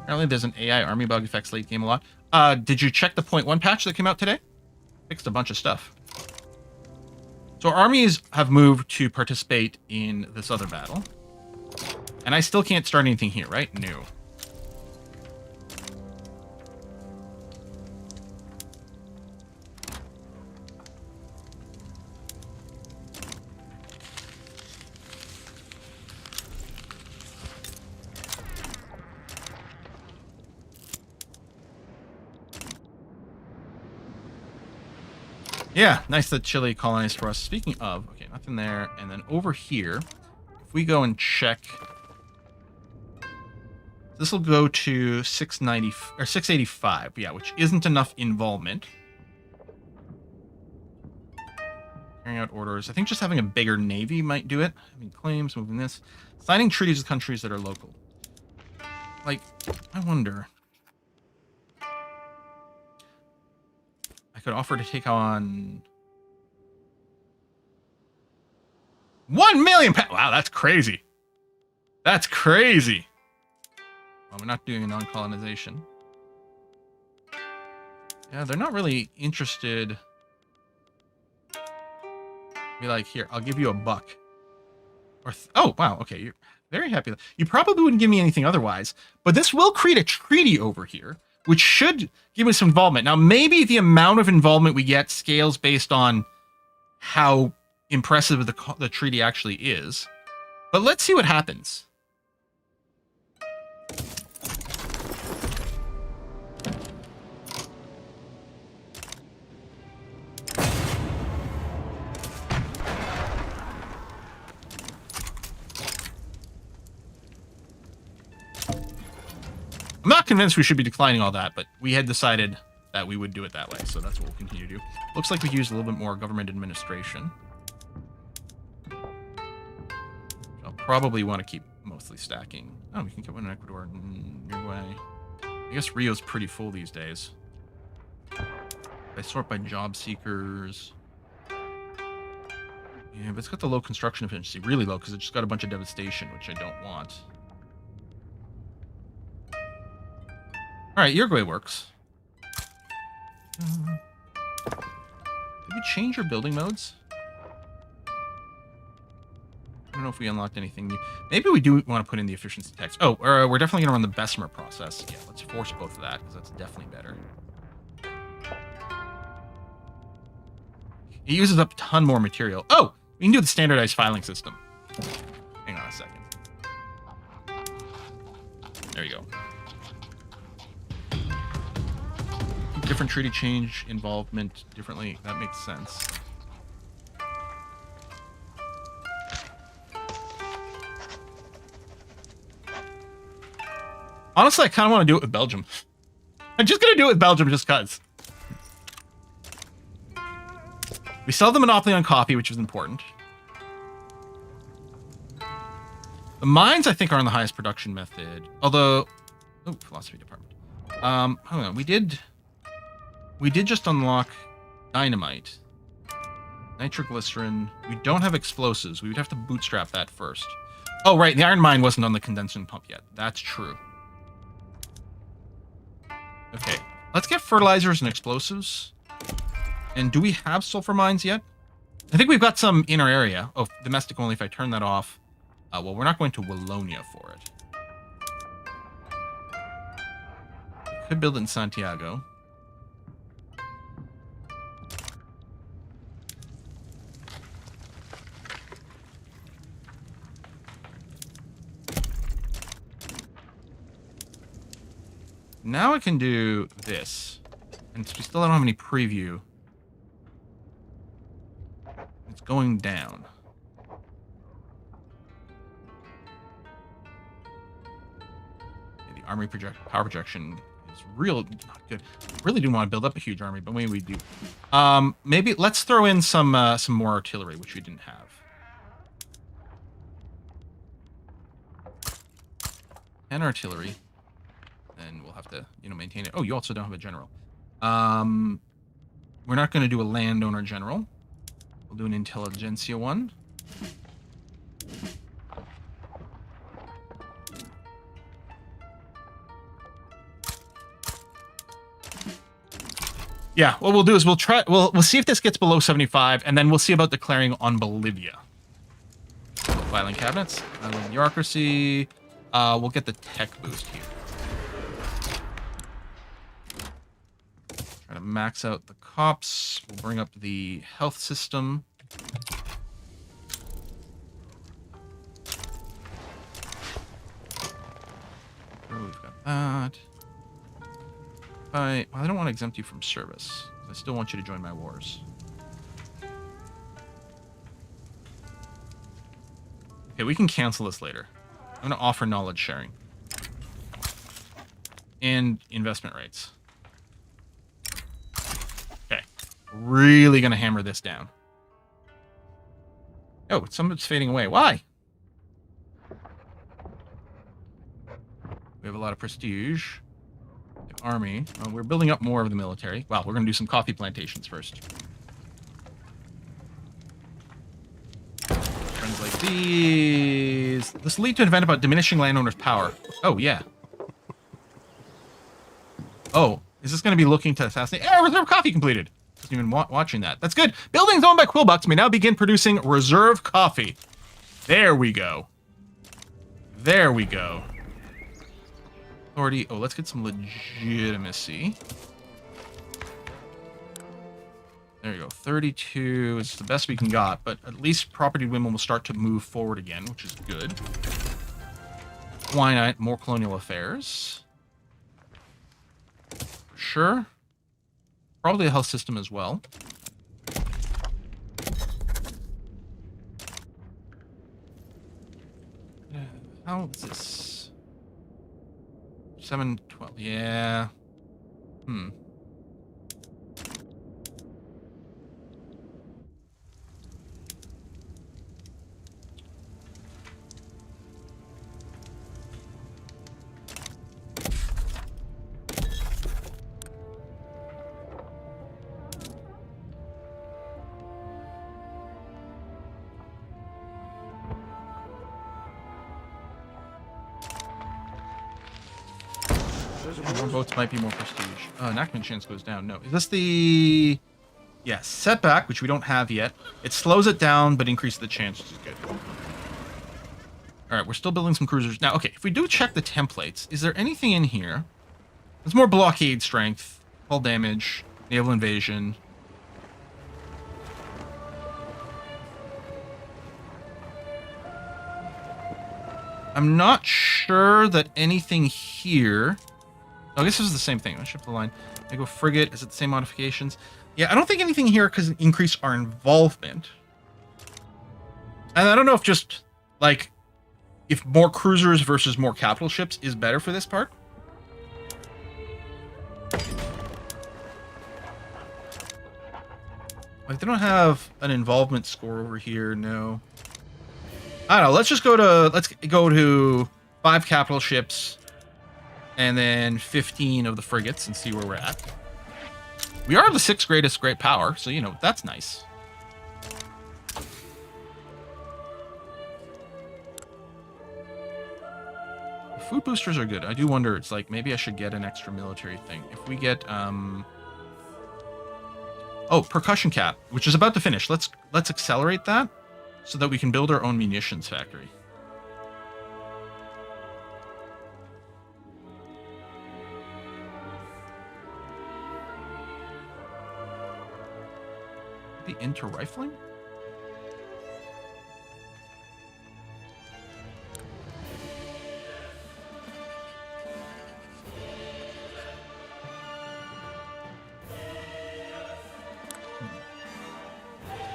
Apparently there's an AI army bug affects late game a lot. Did you check the 0.1 patch that came out today? Fixed a bunch of stuff. So armies have moved to participate in this other battle. And I still can't start anything here, right? No. Yeah, nice that Chile colonized for us. Speaking of, okay, nothing there. And then over here, if we go and check... This will go to 690 or 685, yeah, which isn't enough involvement. Carrying out orders. I think just having a bigger navy might do it. Having claims, moving this. Signing treaties with countries that are local. Like, I wonder. I could offer to take on 1 million pounds. Wow, that's crazy. That's crazy. Well, we're not doing a non-colonization. Yeah, they're not really interested. Be like, here, I'll give you $1. Or oh, wow, okay, you're very happy. You probably wouldn't give me anything otherwise, but this will create a treaty over here, which should give us some involvement. Now, maybe the amount of involvement we get scales based on how impressive the treaty actually is. But let's see what happens. I'm not convinced we should be declining all that, but we had decided that we would do it that way, so that's what we'll continue to do. Looks like we used a little bit more government administration. I'll probably want to keep mostly stacking. Oh, we can get one in Ecuador and Uruguay. I guess Rio's pretty full these days. If I sort by job seekers... Yeah, but it's got the low construction efficiency, really low, because it just got a bunch of devastation, which I don't want. Alright, Uruguay works. Did we change your building modes? I don't know if we unlocked anything new. Maybe we do want to put in the efficiency text. Oh, we're definitely going to run the Bessemer process. Yeah, let's force both of that, because that's definitely better. It uses up a ton more material. Oh! We can do the standardized filing system. Hang on a second. There you go. Different treaty change involvement differently. That makes sense. Honestly, I kind of want to do it with Belgium. I'm just going to do it with Belgium just because. We still have the monopoly on coffee, which is important. The mines, I think, are on the highest production method. Although... Oh, philosophy department. Hold on. We did just unlock dynamite. Nitroglycerin. We don't have explosives. We would have to bootstrap that first. Oh, right. The iron mine wasn't on the condensing pump yet. That's true. Okay. Let's get fertilizers and explosives. And do we have sulfur mines yet? I think we've got some in our area. Oh, domestic only if I turn that off. Well, we're not going to Wallonia for it. Could build it in Santiago. Now I can do this. And we still don't have any preview. It's going down. Army power projection is real not good. Really do want to build up a huge army, but maybe we do. Maybe let's throw in some more artillery, which we didn't have. And artillery. Then we'll have to, maintain it. Oh, you also don't have a general. We're not going to do a landowner general. We'll do an intelligentsia one. Yeah, what we'll do is we'll see if this gets below 75, and then we'll see about declaring on Bolivia. Filing cabinets, filing bureaucracy. We'll get the tech boost here. Try to max out the cops. We'll bring up the health system. Oh, we've got that. I don't want to exempt you from service. I still want you to join my wars. Okay, we can cancel this later. I'm going to offer knowledge sharing. And investment rates. Okay. Really going to hammer this down. Oh, some of it's fading away. Why? We have a lot of prestige. Army. We're building up more of the military. Well, we're going to do some coffee plantations first. Friends like these. This will lead to an event about diminishing landowners' power. Oh, yeah. Oh, is this going to be looking to assassinate? Yeah, reserve coffee completed. Wasn't even watching that. That's good. Buildings owned by Quillbucks may now begin producing reserve coffee. There we go. There we go. Oh, let's get some legitimacy. There you go. 32 is the best we can got, but at least property women will start to move forward again, which is good. Why not? More colonial affairs. Sure. Probably a health system as well. How is this? 712. Yeah. More votes might be more prestige. Enactment chance goes down. No. Is this the... Yeah, setback, which we don't have yet. It slows it down, but increases the chance, which is good. Alright, we're still building some cruisers. Now, okay, if we do check the templates, is there anything in here? There's more blockade strength, hull damage, naval invasion. I'm not sure that anything here... I guess this is the same thing. Let's shift the line. I go frigate. Is it the same modifications? Yeah, I don't think anything here could increase our involvement. And I don't know if just, like, if more cruisers versus more capital ships is better for this part. Like, they don't have an involvement score over here, no. I don't know, let's go to 5 capital ships and then 15 of the frigates and see where we're at. We are the 6th greatest great power, so, you know, that's nice. The food boosters are good. I do wonder, it's like, maybe I should get an extra military thing. If we get, oh, percussion cap, which is about to finish. Let's accelerate that so that we can build our own munitions factory. The inter-rifling?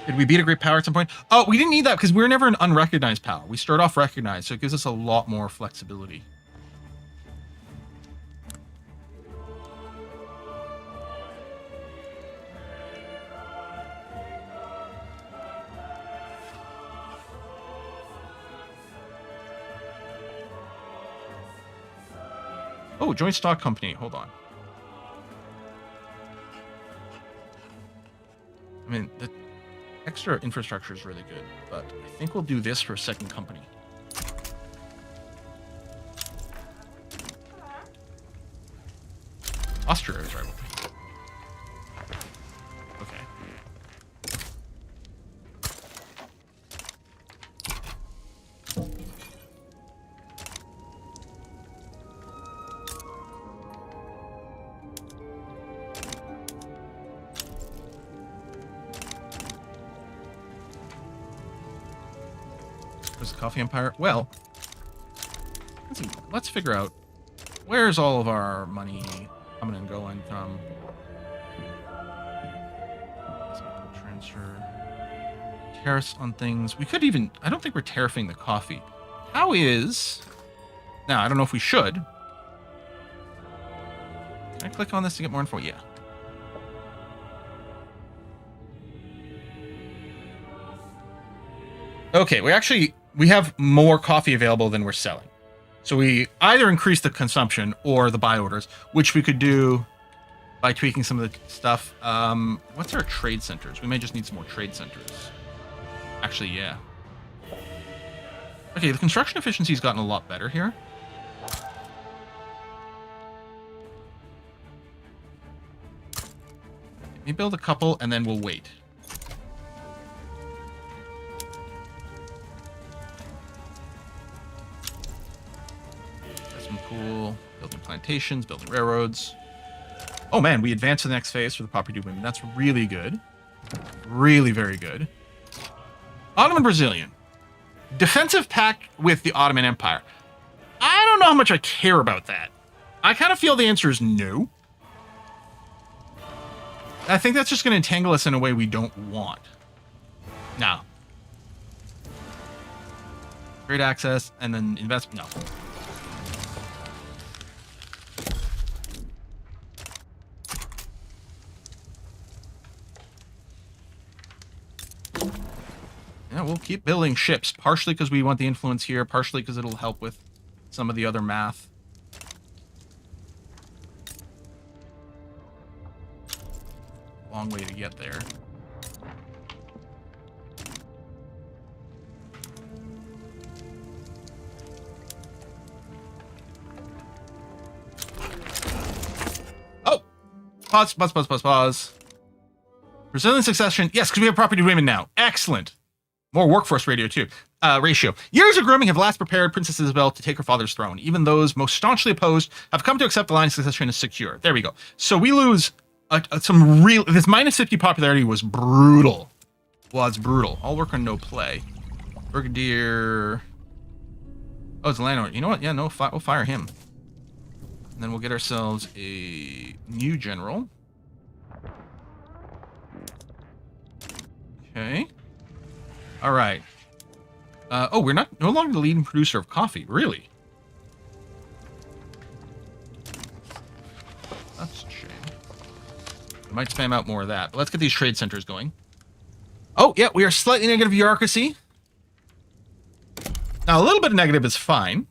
Did we beat a great power at some point? Oh, we didn't need that because we were never an unrecognized power. We start off recognized, so it gives us a lot more flexibility. Oh, joint stock company. Hold on. I mean, the extra infrastructure is really good, but I think we'll do this for a second company. Austria is rival. Okay. The coffee empire. Well, let's figure out where's all of our money coming and going from. Transfer tariffs on things. We could even. I don't think we're tariffing the coffee. How is? Now I don't know if we should. Can I click on this to get more info? Yeah. Okay, we have more coffee available than we're selling. So we either increase the consumption or the buy orders, which we could do by tweaking some of the stuff. What's our trade centers? We may just need some more trade centers. Actually, yeah. Okay, the construction efficiency's gotten a lot better here. Let me build a couple and then we'll wait. Cool. Building plantations, building railroads. Oh man, we advance to the next phase for the property women. That's really good. Really very good. Ottoman Brazilian. Defensive pact with the Ottoman Empire. I don't know how much I care about that. I kind of feel the answer is no. I think that's just going to entangle us in a way we don't want. No. Trade access and then invest. No. Yeah, we'll keep building ships, partially because we want the influence here, partially because it'll help with some of the other math. Long way to get there. Oh! Pause. Brazilian succession. Yes, because we have property women now. Excellent. More workforce ratio. Years of grooming have last prepared Princess Isabel to take her father's throne. Even those most staunchly opposed have come to accept the line of succession as secure. There we go. So we lose some real. This minus 50 popularity was brutal. Well, it's brutal. I'll work on no play. Brigadier. Oh, it's a landowner. You know what? Yeah, no, we'll fire him. And then we'll get ourselves a new general. Okay. All right. Oh, we're no longer the leading producer of coffee. Really? That's a shame. We might spam out more of that. But let's get these trade centers going. Oh, yeah, we are slightly negative bureaucracy. Now, a little bit of negative is fine.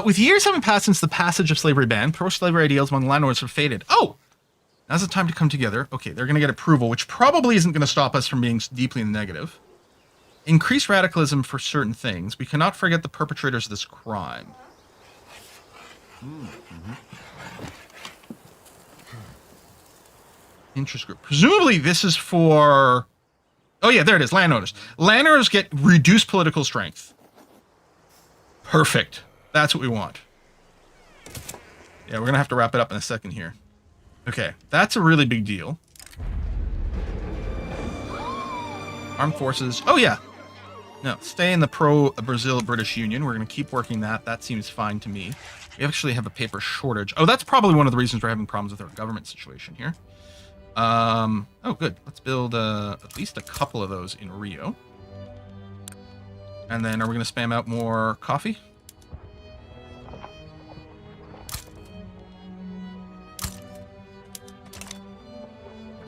With years having passed since the passage of slavery ban, pro-slavery ideals among landowners have faded. Oh! Now's the time to come together. Okay, they're going to get approval, which probably isn't going to stop us from being deeply in the negative. Increase radicalism for certain things. We cannot forget the perpetrators of this crime. Interest group. Presumably this is for... Oh yeah, there it is, landowners. Landowners get reduced political strength. Perfect. That's what we want. Yeah, we're going to have to wrap it up in a second here. Okay, that's a really big deal. Armed forces. Oh, yeah. No, stay in the pro-Brazil British Union. We're going to keep working that. That seems fine to me. We actually have a paper shortage. Oh, that's probably one of the reasons we're having problems with our government situation here. Oh, good. Let's build at least a couple of those in Rio. And then are we going to spam out more coffee?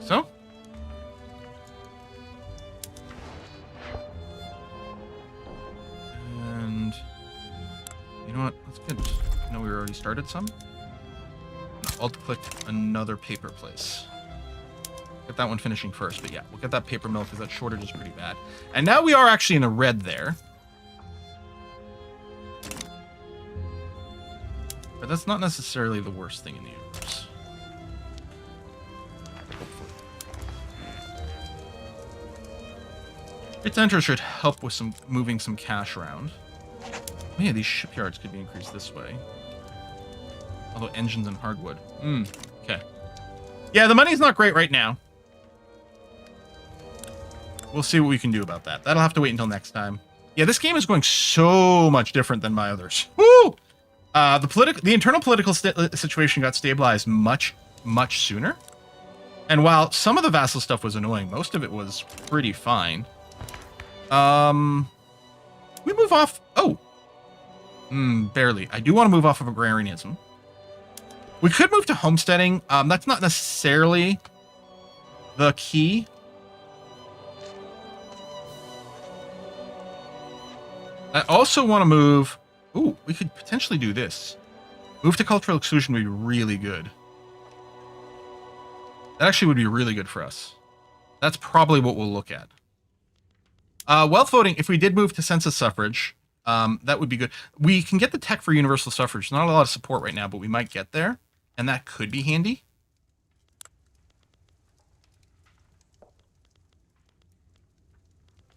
So? And you know what? That's good. I know we already started some. Alt-click another paper place. Get that one finishing first, but yeah, we'll get that paper mill because that shortage is pretty bad. And now we are actually in a red there. But that's not necessarily the worst thing in the universe. Its enter should help with some moving some cash around. Oh yeah, these shipyards could be increased this way. Although engines and hardwood. Okay. Yeah, the money's not great right now. We'll see what we can do about that. That'll have to wait until next time. Yeah, this game is going so much different than my others. Woo! The internal political situation got stabilized much sooner. And while some of the vassal stuff was annoying, most of it was pretty fine. We move off... Oh! Barely. I do want to move off of agrarianism. We could move to homesteading. That's not necessarily the key. I also want to move... Ooh, we could potentially do this. Move to cultural exclusion would be really good. That actually would be really good for us. That's probably what we'll look at. Wealth voting, if we did move to census suffrage, that would be good. We can get the tech for universal suffrage. Not a lot of support right now, but we might get there. And that could be handy.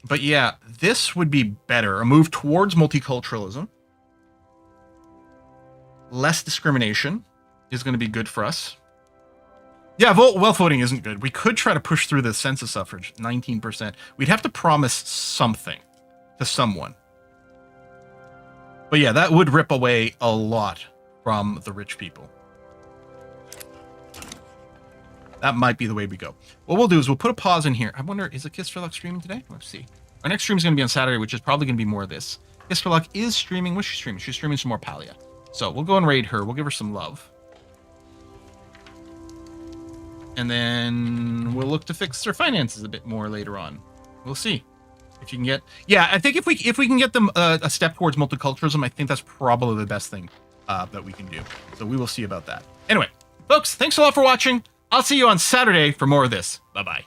But yeah, this would be better. A move towards multiculturalism. Less discrimination is going to be good for us. Yeah, wealth voting isn't good. We could try to push through the census suffrage, 19%. We'd have to promise something to someone. But yeah, that would rip away a lot from the rich people. That might be the way we go. What we'll do is we'll put a pause in here. I wonder, is a Kiss for Luck streaming today? Let's see. Our next stream is going to be on Saturday, which is probably going to be more of this. Kiss for Luck is streaming. What's she streaming? She's streaming some more Palia. So we'll go and raid her. We'll give her some love. And then we'll look to fix her finances a bit more later on. We'll see if you can get... Yeah, I think if we can get them a step towards multiculturalism, I think that's probably the best thing that we can do. So we will see about that. Anyway, folks, thanks a lot for watching. I'll see you on Saturday for more of this. Bye-bye.